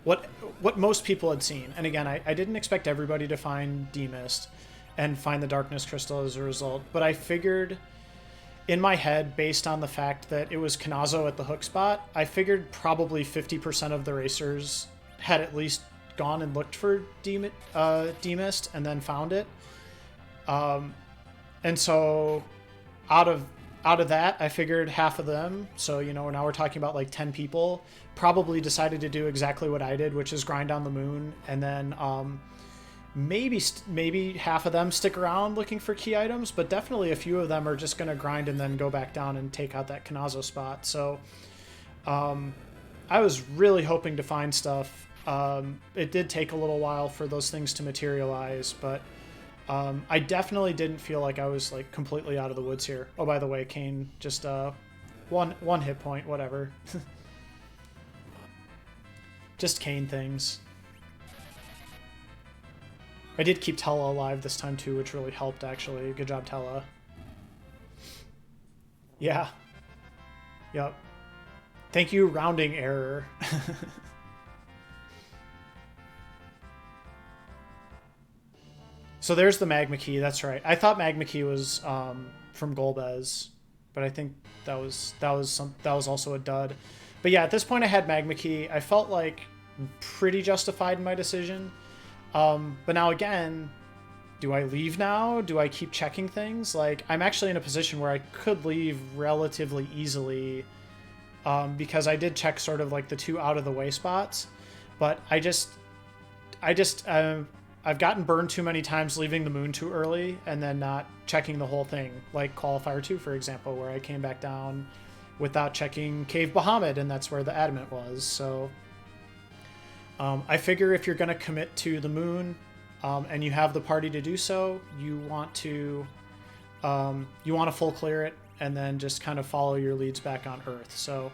what most people had seen. And again, I didn't expect everybody to find D-Mist and find the Darkness Crystal as a result, but I figured in my head, based on the fact that it was Kanazo at the hook spot, I figured probably 50% of the racers had at least gone and looked for D-Mist and then found it. And so out of that, I figured half of them, so, now we're talking about like 10 people, probably decided to do exactly what I did, which is grind on the moon, and then maybe half of them stick around looking for key items, but definitely a few of them are just going to grind and then go back down and take out that Kanazo spot. So I was really hoping to find stuff. It did take a little while for those things to materialize, but I definitely didn't feel like I was like completely out of the woods here. Oh, by the way, Kane just one hit point, whatever. Just cane things. I did keep Tella alive this time too, which really helped actually. Good job, Tella. Yeah. Yep. Thank you, rounding error. So there's the magma key. That's right. I thought magma key was from Golbez, but I think that was also a dud. But yeah, at this point I had magma key. I felt like pretty justified in my decision. But now again, do I leave now? Do I keep checking things? Like, I'm actually in a position where I could leave relatively easily, because I did check sort of like the 2 out of the way spots, but I've gotten burned too many times leaving the moon too early and then not checking the whole thing, like Qualifier 2, for example, where I came back down without checking Cave Bahamut, and that's where the adamant was. So I figure if you're going to commit to the moon, and you have the party to do so, you want to full clear it and then just kind of follow your leads back on Earth. So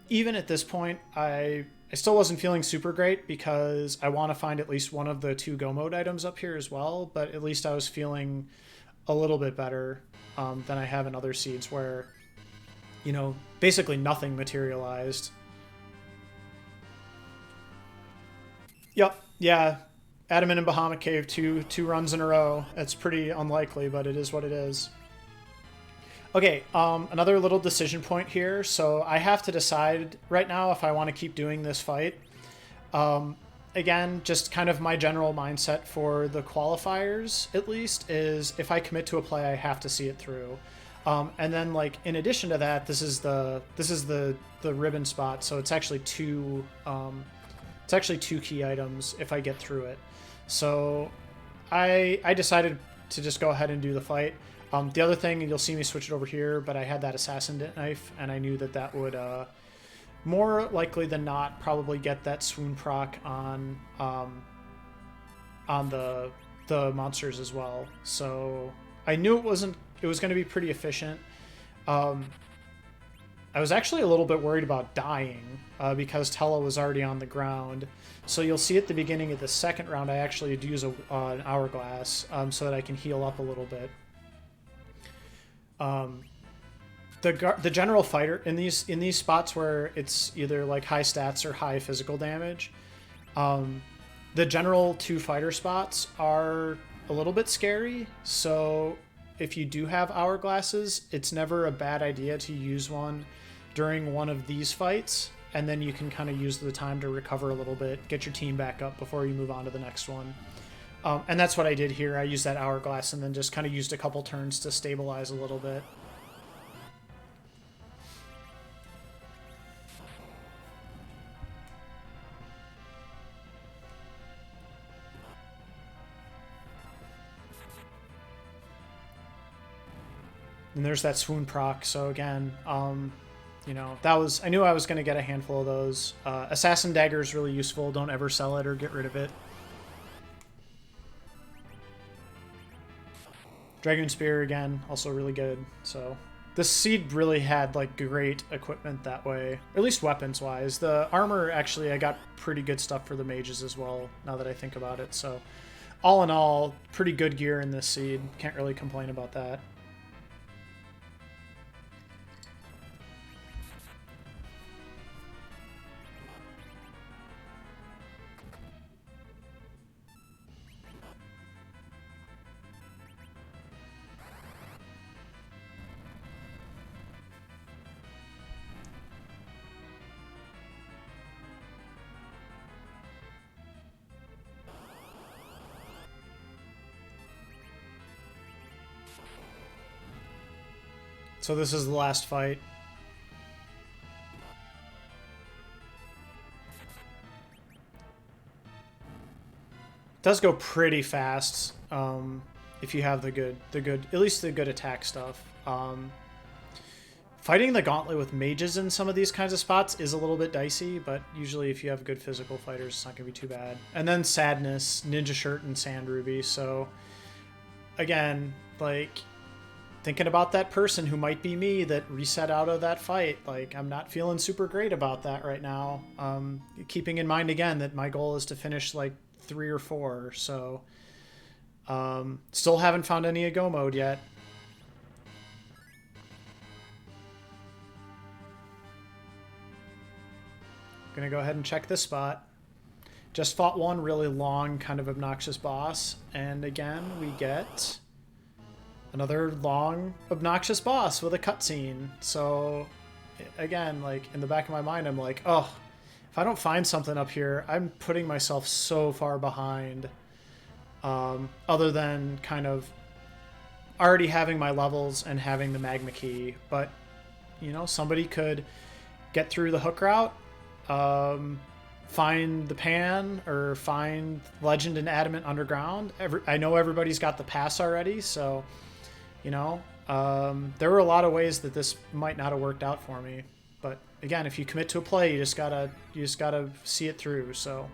even at this point, I still wasn't feeling super great because I want to find at least one of the 2 go mode items up here as well, but at least I was feeling a little bit better than I have in other seeds where, you know, basically nothing materialized. Yep, yeah, Adamant and Bahamut Cave, two runs in a row. It's pretty unlikely, but it is what it is. Okay, another little decision point here. So I have to decide right now if I want to keep doing this fight. Again, just kind of my general mindset for the qualifiers, at least, is if I commit to a play, I have to see it through. And then, like, in addition to that, this is the ribbon spot, so it's actually two key items if I get through it. So I decided to just go ahead and do the fight. The other thing, you'll see me switch it over here, but I had that assassin knife, and I knew that would more likely than not probably get that swoon proc on the monsters as well. So I knew it was going to be pretty efficient. I was actually a little bit worried about dying because Tella was already on the ground. So you'll see at the beginning of the second round, I actually do use an hourglass so that I can heal up a little bit. The general fighter in these spots where it's either like high stats or high physical damage, the general 2 fighter spots are a little bit scary. So if you do have hourglasses, it's never a bad idea to use one during one of these fights, and then you can kind of use the time to recover a little bit, get your team back up before you move on to the next one. And that's what I did here. I used that hourglass and then just kind of used a couple turns to stabilize a little bit. And there's that swoon proc. So again, you know, I knew I was going to get a handful of those. Assassin dagger is really useful. Don't ever sell it or get rid of it. Dragoon Spear, again, also really good. So this seed really had like great equipment that way, at least weapons wise. The armor, actually, I got pretty good stuff for the mages as well, now that I think about it. So all in all, pretty good gear in this seed. Can't really complain about that. So this is the last fight. It does go pretty fast if you have the good, at least the good attack stuff. Fighting the gauntlet with mages in some of these kinds of spots is a little bit dicey, but usually if you have good physical fighters, it's not going to be too bad. And then Sadness, Ninja Shirt, and Sand Ruby. So again, like, thinking about that person who might be me that reset out of that fight. Like, I'm not feeling super great about that right now. Keeping in mind again that my goal is to finish like 3 or 4, so still haven't found any go mode yet. Gonna go ahead and check this spot. Just fought one really long, kind of obnoxious boss, and again we get another long, obnoxious boss with a cutscene. So again, like, in the back of my mind, I'm like, oh, if I don't find something up here, I'm putting myself so far behind. Other than kind of already having my levels and having the magma key, but you know, somebody could get through the hook route, find the pan, or find Legend and Adamant Underground. I know everybody's got the pass already, so you know, there were a lot of ways that this might not have worked out for me. But again, if you commit to a play, you just gotta see it through. So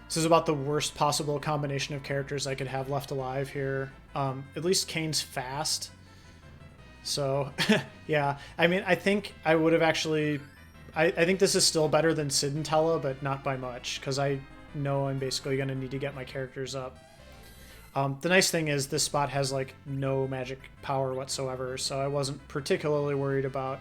this is about the worst possible combination of characters I could have left alive here. At least Kane's fast. So, yeah. I mean, I think I would have actually... I think this is still better than Sid and Tella, but not by much, because I know I'm basically going to need to get my characters up. The nice thing is this spot has, like, no magic power whatsoever, so I wasn't particularly worried about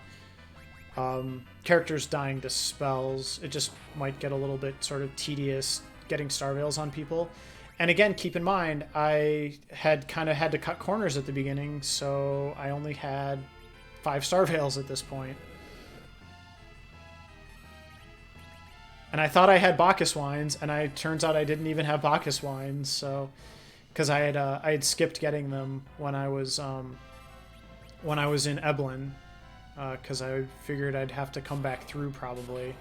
characters dying to spells. It just might get a little bit sort of tedious getting Star Veils on people. And again, keep in mind, I had kind of had to cut corners at the beginning, so I only had 5 Star Veils at this point. And I thought I had Bacchus wines, and turns out I didn't even have Bacchus wines, so because I had skipped getting them when I was in Eblin, because I figured I'd have to come back through probably.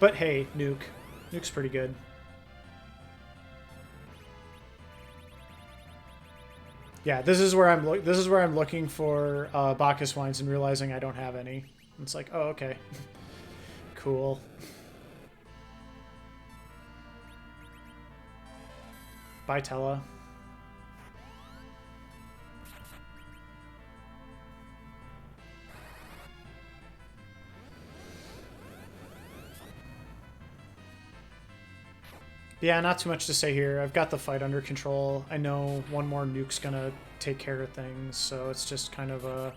But hey, Nuke. Nuke's pretty good. Yeah, this is where I'm looking for Bacchus wines and realizing I don't have any. It's like, oh, okay. Cool. Bye, Tella. Yeah, not too much to say here. I've got the fight under control. I know one more nuke's gonna take care of things, so it's just kind of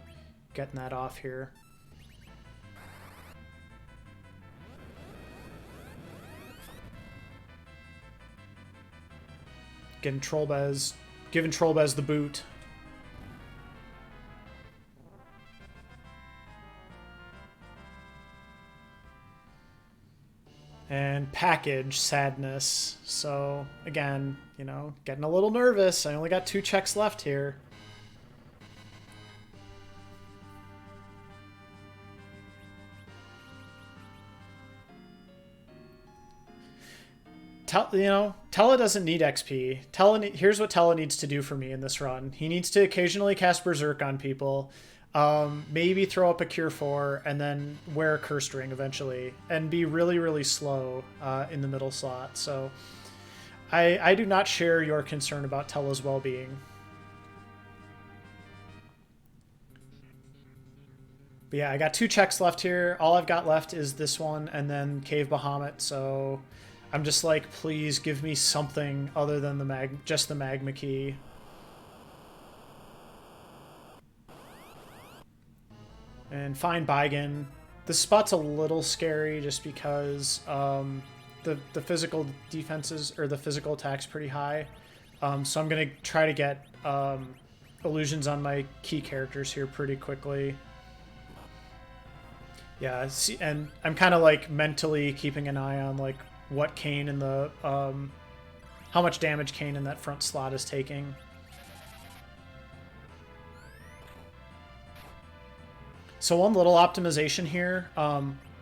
getting that off here. Giving Trollbez the boot. And package sadness. So again, you know, getting a little nervous. I only got 2 checks left here. Tella doesn't need XP. Here's what Tella needs to do for me in this run. He needs to occasionally cast Berserk on people. Maybe throw up a Cure 4 and then wear a Cursed Ring eventually, and be really, really slow in the middle slot. So I do not share your concern about Tella's well-being. But yeah, I got 2 checks left here. All I've got left is this one and then Cave Bahamut, so I'm just like, please give me something other than just the Magma Key. And find Baigen. This spot's a little scary just because the physical defenses, or the physical attack's pretty high. So I'm going to try to get illusions on my key characters here pretty quickly. Yeah, see, and I'm kind of like mentally keeping an eye on like what Kane in the... how much damage Kane in that front slot is taking. So one little optimization here,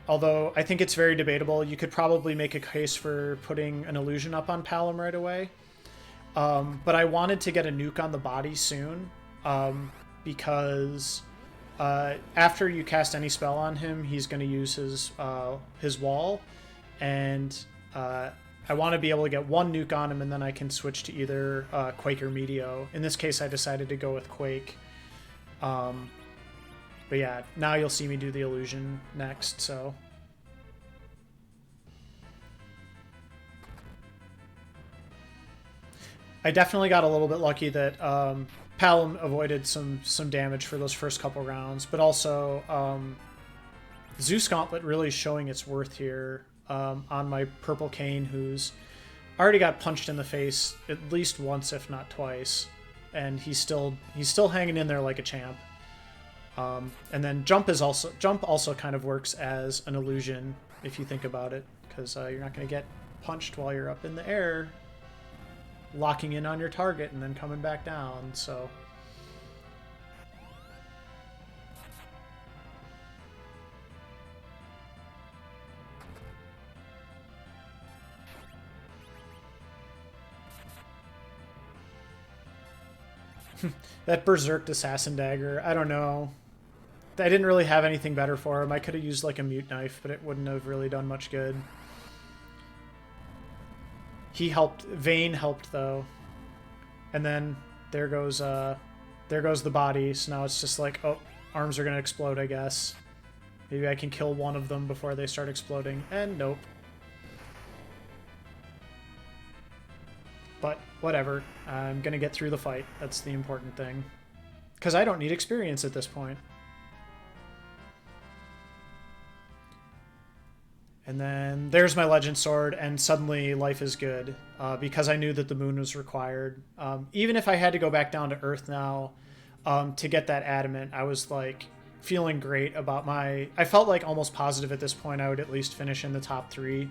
although I think it's very debatable, you could probably make a case for putting an illusion up on Palom right away. But I wanted to get a nuke on the body soon, because After you cast any spell on him, he's going to use his wall, and I want to be able to get one nuke on him, and then I can switch to either Quake or Meteo. In this case, I decided to go with Quake. But yeah, now you'll see me do the illusion next, so... I definitely got a little bit lucky that Palom avoided some damage for those first couple rounds, but also Zeus Gauntlet really showing its worth here on my Purple Cane, who's already got punched in the face at least once, if not twice, and he's still hanging in there like a champ. And then Jump also kind of works as an illusion if you think about it, because you're not going to get punched while you're up in the air, locking in on your target and then coming back down, so... That Berserked Assassin Dagger, I don't know. I didn't really have anything better for him. I could have used like a Mute Knife, but it wouldn't have really done much good. He helped. Vayne helped though, and then there goes the body. So now it's just like, oh, arms are gonna explode, I guess. Maybe I can kill one of them before they start exploding, and nope. But whatever, I'm gonna get through the fight. That's the important thing, because I don't need experience at this point. And then there's my Legend Sword, and suddenly life is good, because I knew that the moon was required. Even if I had to go back down to Earth now to get that Adamant, I was like feeling great about my... I felt like almost positive at this point I would at least finish in the top 3.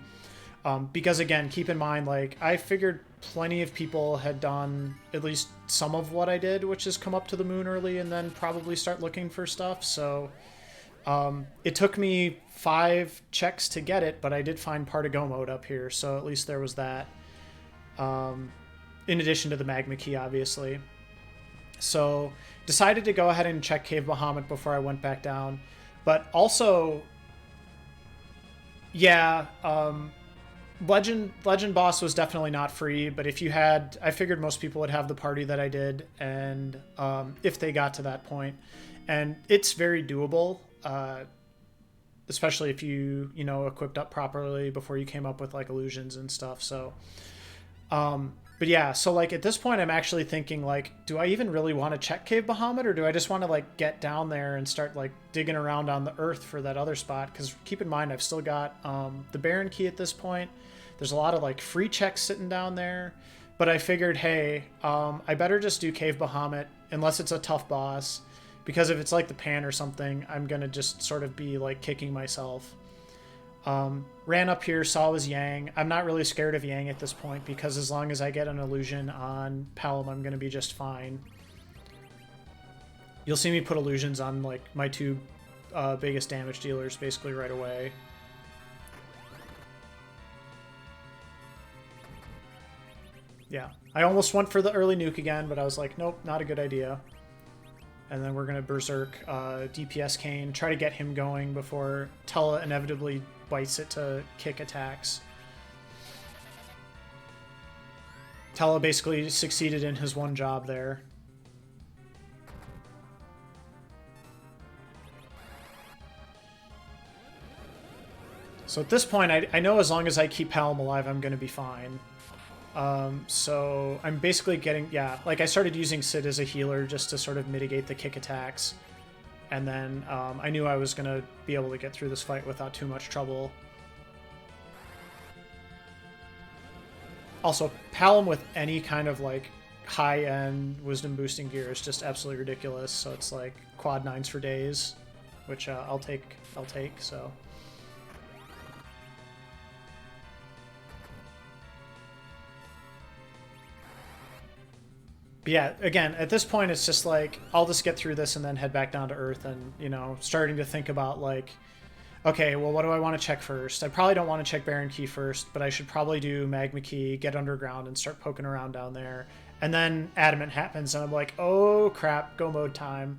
Because again, keep in mind, like, I figured plenty of people had done at least some of what I did, which is come up to the moon early and then probably start looking for stuff, so... it took me 5 checks to get it, but I did find Part-of-Go mode up here, so at least there was that. In addition to the Magma Key, obviously. So, decided to go ahead and check Cave Bahamut before I went back down. But also, yeah, Legend Boss was definitely not free, but if you had... I figured most people would have the party that I did, and if they got to that point. And it's very doable. Especially if you equipped up properly before you came up with like illusions and stuff. So but yeah, so like at this point I'm actually thinking, like, do I even really want to check Cave Bahamut, or do I just want to like get down there and start like digging around on the Earth for that other spot? Because keep in mind, I've still got the Baron Key at this point. There's a lot of like free checks sitting down there, but I figured, hey, I better just do Cave Bahamut unless it's a tough boss. Because if it's like the Pan or something, I'm going to just sort of be like kicking myself. Ran up here, saw it was Yang. I'm not really scared of Yang at this point, because as long as I get an illusion on Palom, I'm going to be just fine. You'll see me put illusions on like my 2 biggest damage dealers basically right away. Yeah, I almost went for the early nuke again, but I was like, nope, not a good idea. And then we're going to Berserk DPS Kane, try to get him going before Tella inevitably bites it to kick attacks. Tella basically succeeded in his one job there. So at this point, I know as long as I keep Palom alive, I'm going to be fine. So I'm basically getting, yeah, like I started using Sid as a healer just to sort of mitigate the kick attacks. And then I knew I was going to be able to get through this fight without too much trouble. Also, Palom with any kind of like high-end wisdom boosting gear is just absolutely ridiculous. So it's like quad 9s for days, which I'll take, so... But yeah, again, at this point, it's just like, I'll just get through this and then head back down to Earth and, starting to think about, like, okay, well, what do I want to check first? I probably don't want to check Baron Key first, but I should probably do Magma Key, get underground, and start poking around down there. And then Adamant happens, and I'm like, oh, crap, go mode time.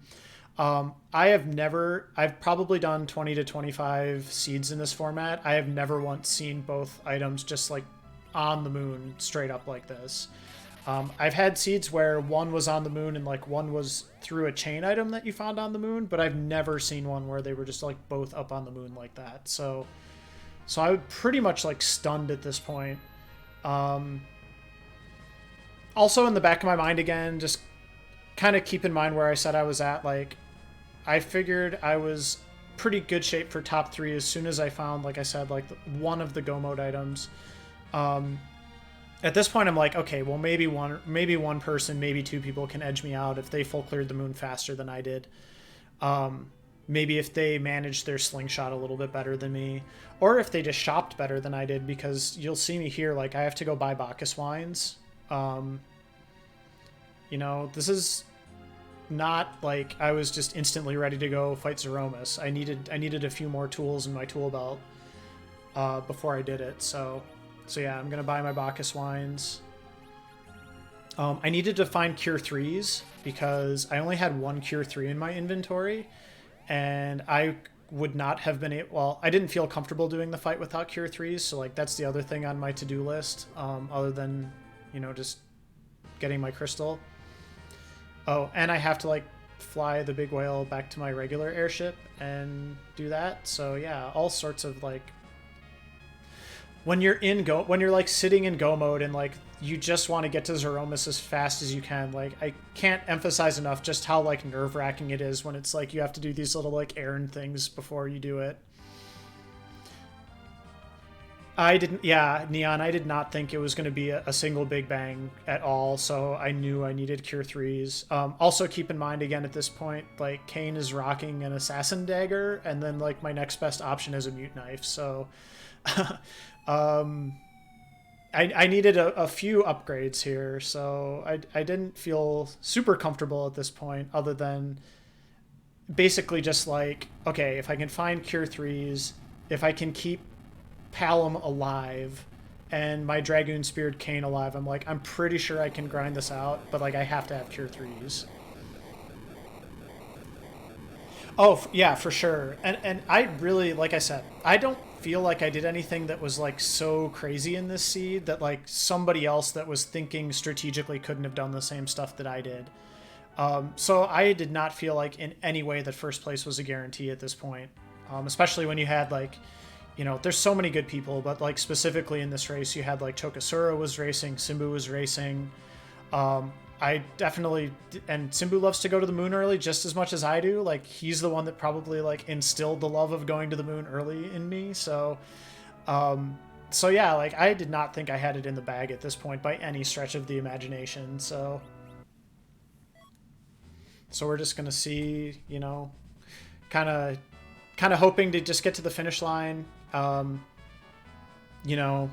I've probably done 20 to 25 seeds in this format. I have never once seen both items just like on the moon straight up like this. I've had seeds where one was on the moon and like one was through a chain item that you found on the moon, but I've never seen one where they were just like both up on the moon like that. So I would pretty much like stunned at this point. Also in the back of my mind again, just kind of keep in mind where I said I was at. Like, I figured I was pretty good shape for top 3 as soon as I found, like I said, like one of the go mode items. At this point, I'm like, okay, well, maybe one person, maybe 2 people can edge me out if they full cleared the moon faster than I did. Maybe if they managed their slingshot a little bit better than me, or if they just shopped better than I did, because you'll see me here, like I have to go buy Bacchus wines. You know, this is not like I was just instantly ready to go fight Zeromus. I needed a few more tools in my tool belt before I did it. So yeah, I'm gonna buy my Bacchus wines. I needed to find Cure 3s because I only had 1 Cure 3 in my inventory, and I would not have been able. Well, I didn't feel comfortable doing the fight without Cure 3s, so like that's the other thing on my to-do list, other than, you know, just getting my crystal. Oh, and I have to like fly the big whale back to my regular airship and do that. So yeah, all sorts of like when you're like sitting in go mode and like you just want to get to Zeromus as fast as you can. Like I can't emphasize enough just how like nerve-wracking it is when it's like you have to do these little like errand things before you do it. Neon, I did not think it was going to be a single big bang at all, so I knew I needed Cure 3s. Also keep in mind, again, at this point, like, Kane is rocking an Assassin Dagger, and then, like, my next best option is a Mute Knife, so... I needed a few upgrades here, so I didn't feel super comfortable at this point, other than basically just like, okay, if I can find Cure 3s, if I can keep Palom alive and my Dragoon Speared Kane alive, I'm like, I'm pretty sure I can grind this out, but like I have to have Cure 3s. Oh, yeah, for sure. And I really, like I said, I don't feel like I did anything that was like so crazy in this seed that like somebody else that was thinking strategically couldn't have done the same stuff that I did. So I did not feel like in any way that first place was a guarantee at this point, especially when you had like, you know, there's so many good people, but like specifically in this race, you had like Chokasura was racing, Simbu was racing. I definitely, and Simbu loves to go to the moon early just as much as I do. Like he's the one that probably like instilled the love of going to the moon early in me. So yeah, like I did not think I had it in the bag at this point by any stretch of the imagination. So we're just gonna see, you know, kind of hoping to just get to the finish line. You know,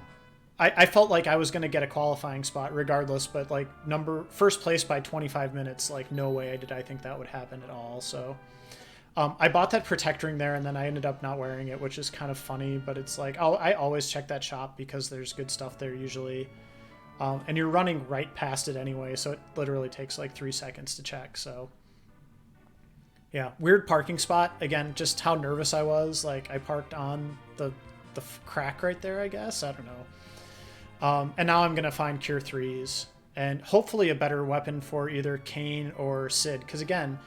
I felt like I was going to get a qualifying spot regardless, but like first place by 25 minutes, like no way did I think that would happen at all. So I bought that Protect Ring there and then I ended up not wearing it, which is kind of funny, but it's like, I always check that shop because there's good stuff there usually. And you're running right past it anyway, so it literally takes like 3 seconds to check. So yeah, weird parking spot. Again, just how nervous I was. Like I parked on the crack right there, I guess. I don't know. And now I'm going to find Cure 3s and hopefully a better weapon for either Kane or Sid. Because again,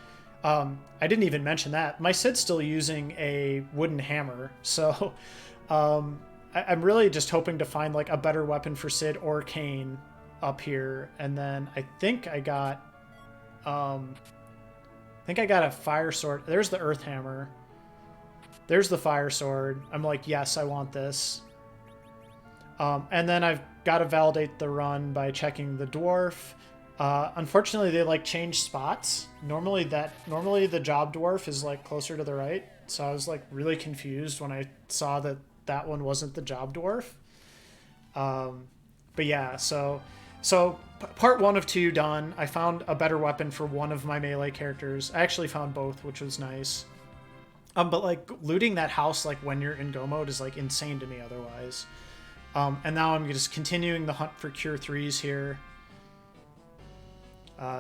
I didn't even mention that. My Sid's still using a wooden hammer. So I'm really just hoping to find like a better weapon for Sid or Kane up here. And then I think I got a fire sword. There's the earth hammer. There's the fire sword. I'm like, yes, I want this. And then I've got to validate the run by checking the dwarf. Unfortunately, they like changed spots. Normally the job dwarf is like closer to the right. So I was like really confused when I saw that one wasn't the job dwarf. But yeah, so part 1 of 2 done. I found a better weapon for one of my melee characters. I actually found both, which was nice. But like looting that house like when you're in go mode is like insane to me otherwise. And now I'm just continuing the hunt for Cure 3s here.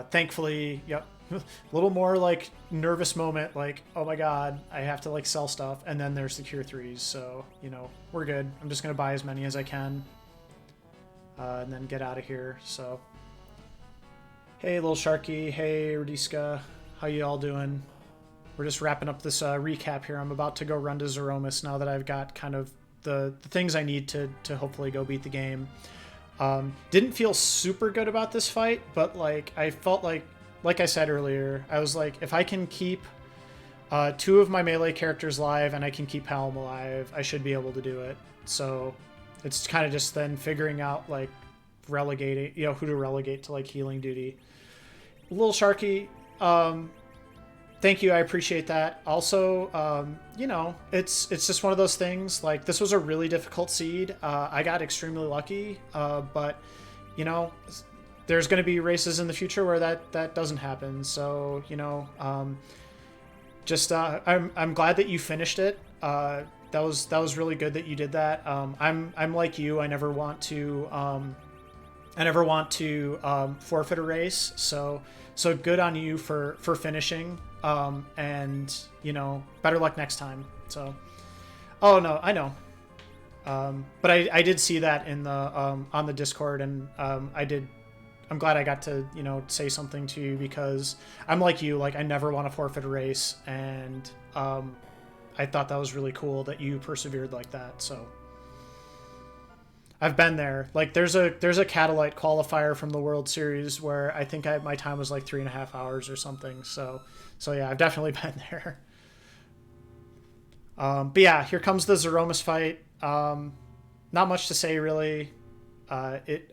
Thankfully, yep, A little more like nervous moment, like, oh my god, I have to like sell stuff, and then there's the cure 3s, so, you know, we're good. I'm just gonna buy as many as I can, and then get out of here. So, hey, Little Sharky, hey, Radiska, how you all doing? We're just wrapping up this recap here. I'm about to go run to Zeromus now that I've got kind of the things I need to hopefully go beat the game. Didn't feel super good about this fight, but like I felt like I said earlier, I was like, if I can keep 2 of my melee characters alive and I can keep Palom alive, I should be able to do it. So it's kind of just then figuring out like relegating, you know, who to relegate to like healing duty. Little Sharky, thank you, I appreciate that. Also, you know, it's just one of those things. Like, this was a really difficult seed. I got extremely lucky, but you know, there's going to be races in the future where that doesn't happen. So, you know, I'm glad that you finished it. That was really good that you did that. I'm like you. I never want to forfeit a race. So good on you for finishing. And you know, better luck next time. So, oh no, I know. But I did see that in the on the Discord, and I'm glad I got to, you know, say something to you, because I'm like you, like I never want to forfeit a race, and I thought that was really cool that you persevered like that. So I've been there. Like there's a Catalyte qualifier from the World Series where I think my time was like 3.5 hours or something. So yeah, I've definitely been there. But yeah, here comes the Zeromus fight. Not much to say really. It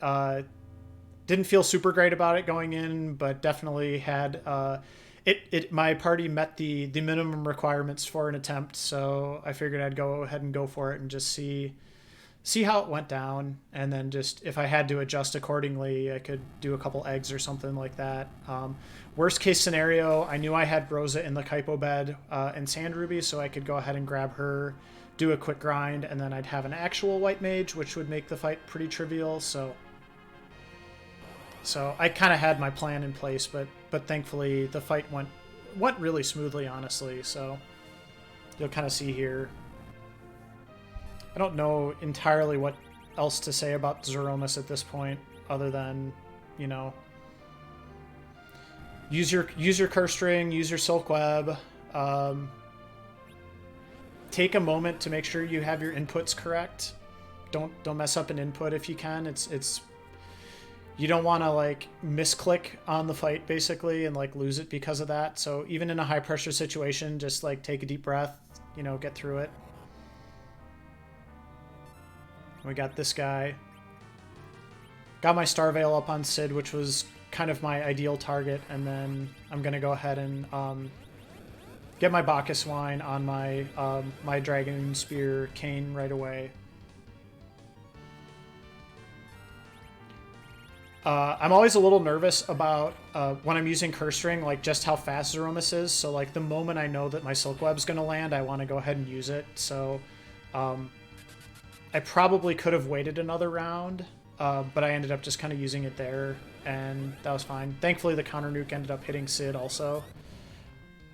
didn't feel super great about it going in, but definitely had my party met the minimum requirements for an attempt, so I figured I'd go ahead and go for it and just see how it went down, and then just if I had to adjust accordingly, I could do a couple eggs or something like that. Worst case scenario, I knew I had Rosa in the Kaipo bed and Sand Ruby, so I could go ahead and grab her, do a quick grind, and then I'd have an actual white mage, which would make the fight pretty trivial. So I kind of had my plan in place, but thankfully the fight went really smoothly, honestly. So you'll kind of see here. I don't know entirely what else to say about Zeromus at this point, other than, you know, use your curse string, use your silk web. Take a moment to make sure you have your inputs correct. Don't mess up an input if you can. It's you don't want to like misclick on the fight basically and like lose it because of that. So even in a high pressure situation, just like take a deep breath, you know, get through it. We got this guy. Got my Star Veil up on Sid, which was kind of my ideal target, and then I'm gonna go ahead and get my Bacchus Wine on my my Dragon Spear Cane right away. I'm always a little nervous about when I'm using Curse String, like just how fast Zeromus is. So like the moment I know that my Silk Web's going to land, I want to go ahead and use it. So I probably could have waited another round, but I ended up just kind of using it there, and that was fine. Thankfully, the counter nuke ended up hitting Sid also.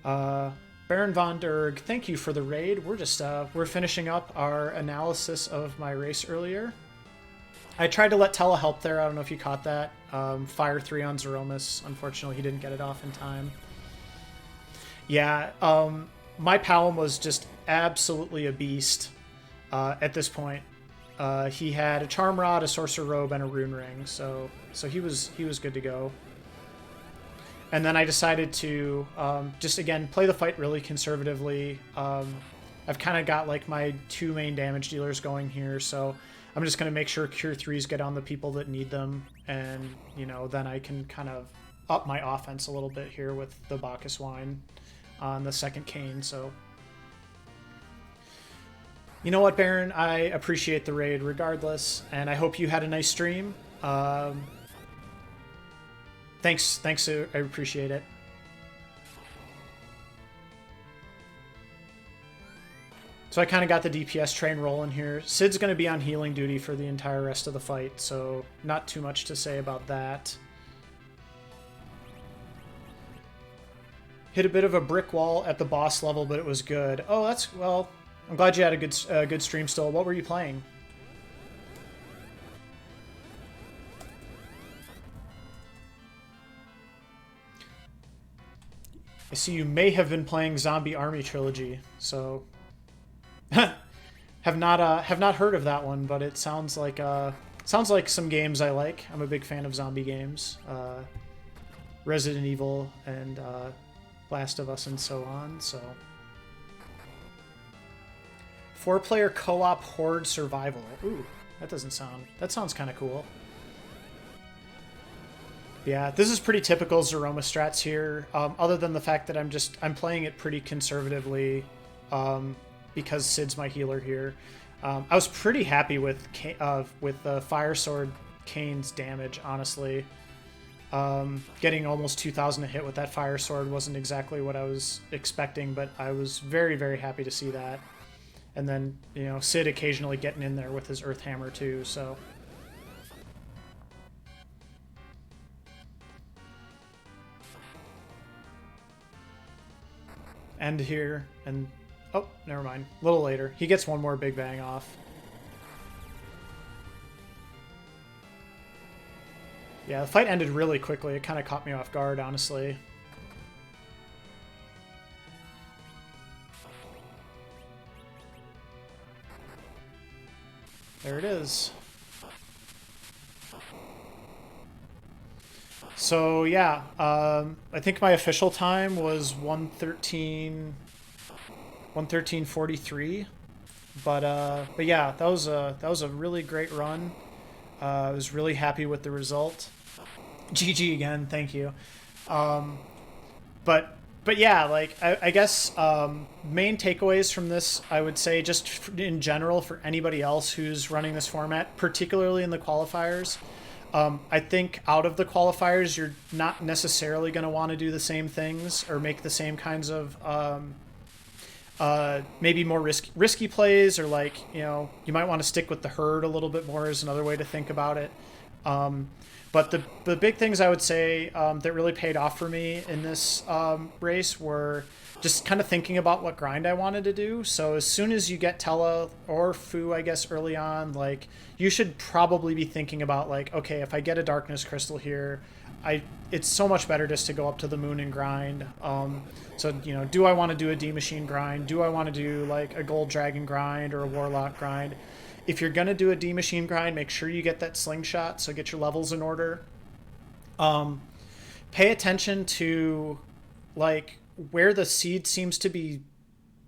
Baron Von Derg, thank you for the raid. We're just we're finishing up our analysis of my race earlier. I tried to let Tella help there. I don't know if you caught that. Fire 3 on Zeromus. Unfortunately, he didn't get it off in time. Yeah, my Palom was just absolutely a beast at this point. He had a Charm Rod, a Sorcerer Robe, and a Rune Ring, so he was good to go. And then I decided to just, again, play the fight really conservatively. I've kind of got like my 2 main damage dealers going here, so I'm just going to make sure Cure 3s get on the people that need them, and, you know, then I can kind of up my offense a little bit here with the Bacchus Wine on the second cane. So, you know what, Baron? I appreciate the raid regardless, and I hope you had a nice stream. Thanks, I appreciate it. So I kind of got the DPS train rolling here. Sid's going to be on healing duty for the entire rest of the fight, so not too much to say about that. Hit a bit of a brick wall at the boss level, but it was good. Oh, that's, well, I'm glad you had a good stream still. What were you playing? I see you may have been playing Zombie Army Trilogy, so have not heard of that one, but it sounds like some games I like. I'm a big fan of zombie games, Resident Evil and Last of Us and so on. So 4-player co-op horde survival. Ooh, that sounds kind of cool. Yeah, this is pretty typical Zeroma strats here, other than the fact that I'm playing it pretty conservatively because Sid's my healer here. I was pretty happy with the Fire Sword Kane's damage, honestly. Getting almost 2,000 a hit with that Fire Sword wasn't exactly what I was expecting, but I was very, very happy to see that. And then, you know, Sid occasionally getting in there with his Earth Hammer too, so... End here, and... Oh, never mind. A little later. He gets one more Big Bang off. Yeah, the fight ended really quickly. It kind of caught me off guard, honestly. There it is. So yeah, I think my official time was 113:43, but yeah, that was a really great run. I was really happy with the result. GG again, thank you. But yeah, like I guess main takeaways from this, I would say, just in general for anybody else who's running this format, particularly in the qualifiers. I think out of the qualifiers, you're not necessarily going to want to do the same things or make the same kinds of maybe more risky plays, or like, you know, you might want to stick with the herd a little bit more is another way to think about it. But the big things I would say that really paid off for me in this race were just kind of thinking about what grind I wanted to do. So as soon as you get Tela or Fu, I guess, early on, like, you should probably be thinking about, like, okay, if I get a Darkness Crystal here, it's so much better just to go up to the moon and grind. So, you know, do I want to do a D-Machine grind? Do I want to do, like, a Gold Dragon grind or a Warlock grind? If you're going to do a D-Machine grind, make sure you get that slingshot, so get your levels in order. Pay attention to, like, where the seed seems to be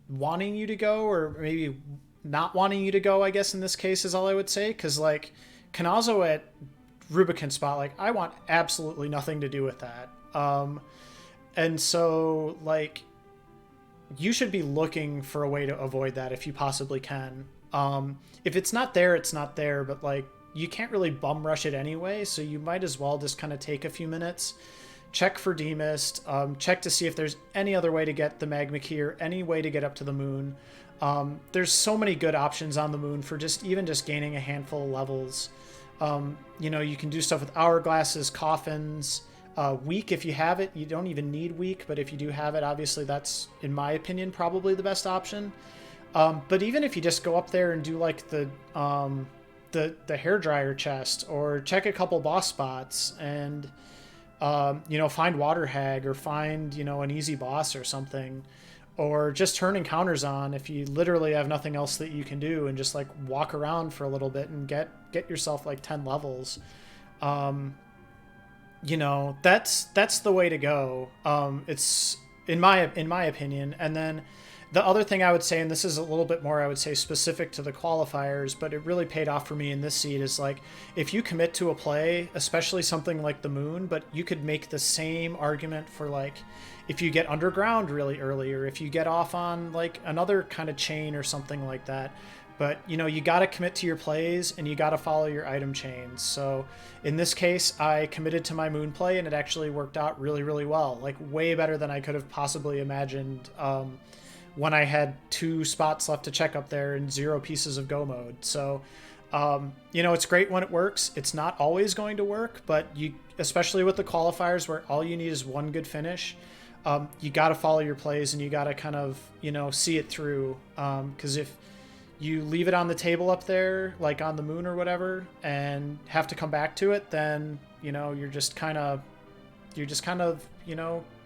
wanting you to go, or maybe not wanting you to go, I guess in this case is all I would say. Because, like, Kanazo at Rubicon spot, like, I want absolutely nothing to do with that. And so, like, you should be looking for a way to avoid that if you possibly can. If it's not there, it's not there, but, like, you can't really bum rush it anyway, so you might as well just kind of take a few minutes, check for D-Mist, check to see if there's any other way to get the Magma Key or any way to get up to the moon. There's so many good options on the moon for even just gaining a handful of levels. You know, you can do stuff with hourglasses, coffins, weak if you have it. You don't even need weak, but if you do have it, obviously that's, in my opinion, probably the best option. But even if you just go up there and do, like, the hairdryer chest, or check a couple boss spots and, you know, find Water Hag, or find, you know, an easy boss or something, or just turn encounters on if you literally have nothing else that you can do, and just, like, walk around for a little bit and get yourself like 10 levels. You know, that's the way to go. It's in my opinion. And then the other thing I would say, and this is a little bit more, I would say, specific to the qualifiers, but it really paid off for me in this seed, is, like, if you commit to a play, especially something like the moon, but you could make the same argument for, like, if you get underground really early, or if you get off on, like, another kind of chain or something like that. But, you know, you got to commit to your plays, and you got to follow your item chains. So in this case, I committed to my moon play, and it actually worked out really, really well. Like, way better than I could have possibly imagined when I had 2 spots left to check up there and 0 pieces of go mode. So, you know, it's great when it works. It's not always going to work, but especially with the qualifiers where all you need is one good finish, you got to follow your plays and you got to kind of, see it through. Because if you leave it on the table up there, like on the moon or whatever, and have to come back to it, then, you're just kind of,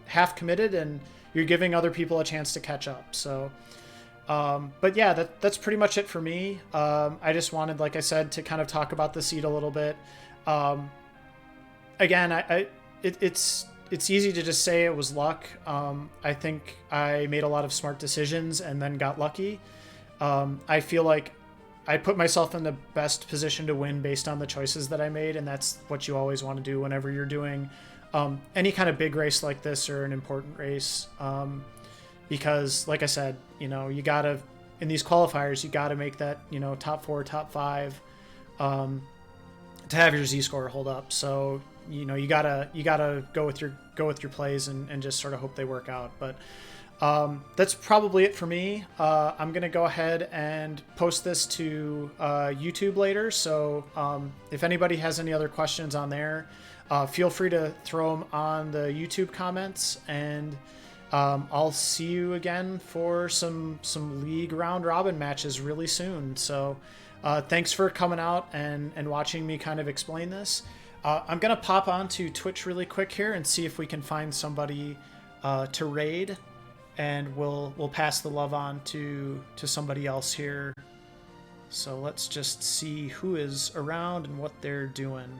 half committed, and you're giving other people a chance to catch up. So, but yeah, that's pretty much it for me. I just wanted, like I said, to kind of talk about the seed a little bit. Again, it's easy to just say it was luck. I think I made a lot of smart decisions and then got lucky. I feel like I put myself in the best position to win based on the choices that I made, and that's what you always want to do whenever you're doing any kind of big race like this or an important race. Because, like I said, you gotta, in these qualifiers, you gotta make that, top 4, top 5 to have your Z-score hold up. So you gotta go with your plays and just sort of hope they work out. But that's probably it for me. I'm gonna go ahead and post this to YouTube later. So if anybody has any other questions on there, feel free to throw them on the YouTube comments, and I'll see you again for some league round robin matches really soon. So thanks for coming out and watching me kind of explain this. I'm gonna pop onto Twitch really quick here and see if we can find somebody to raid, and we'll pass the love on to somebody else here. So let's just see who is around and what they're doing.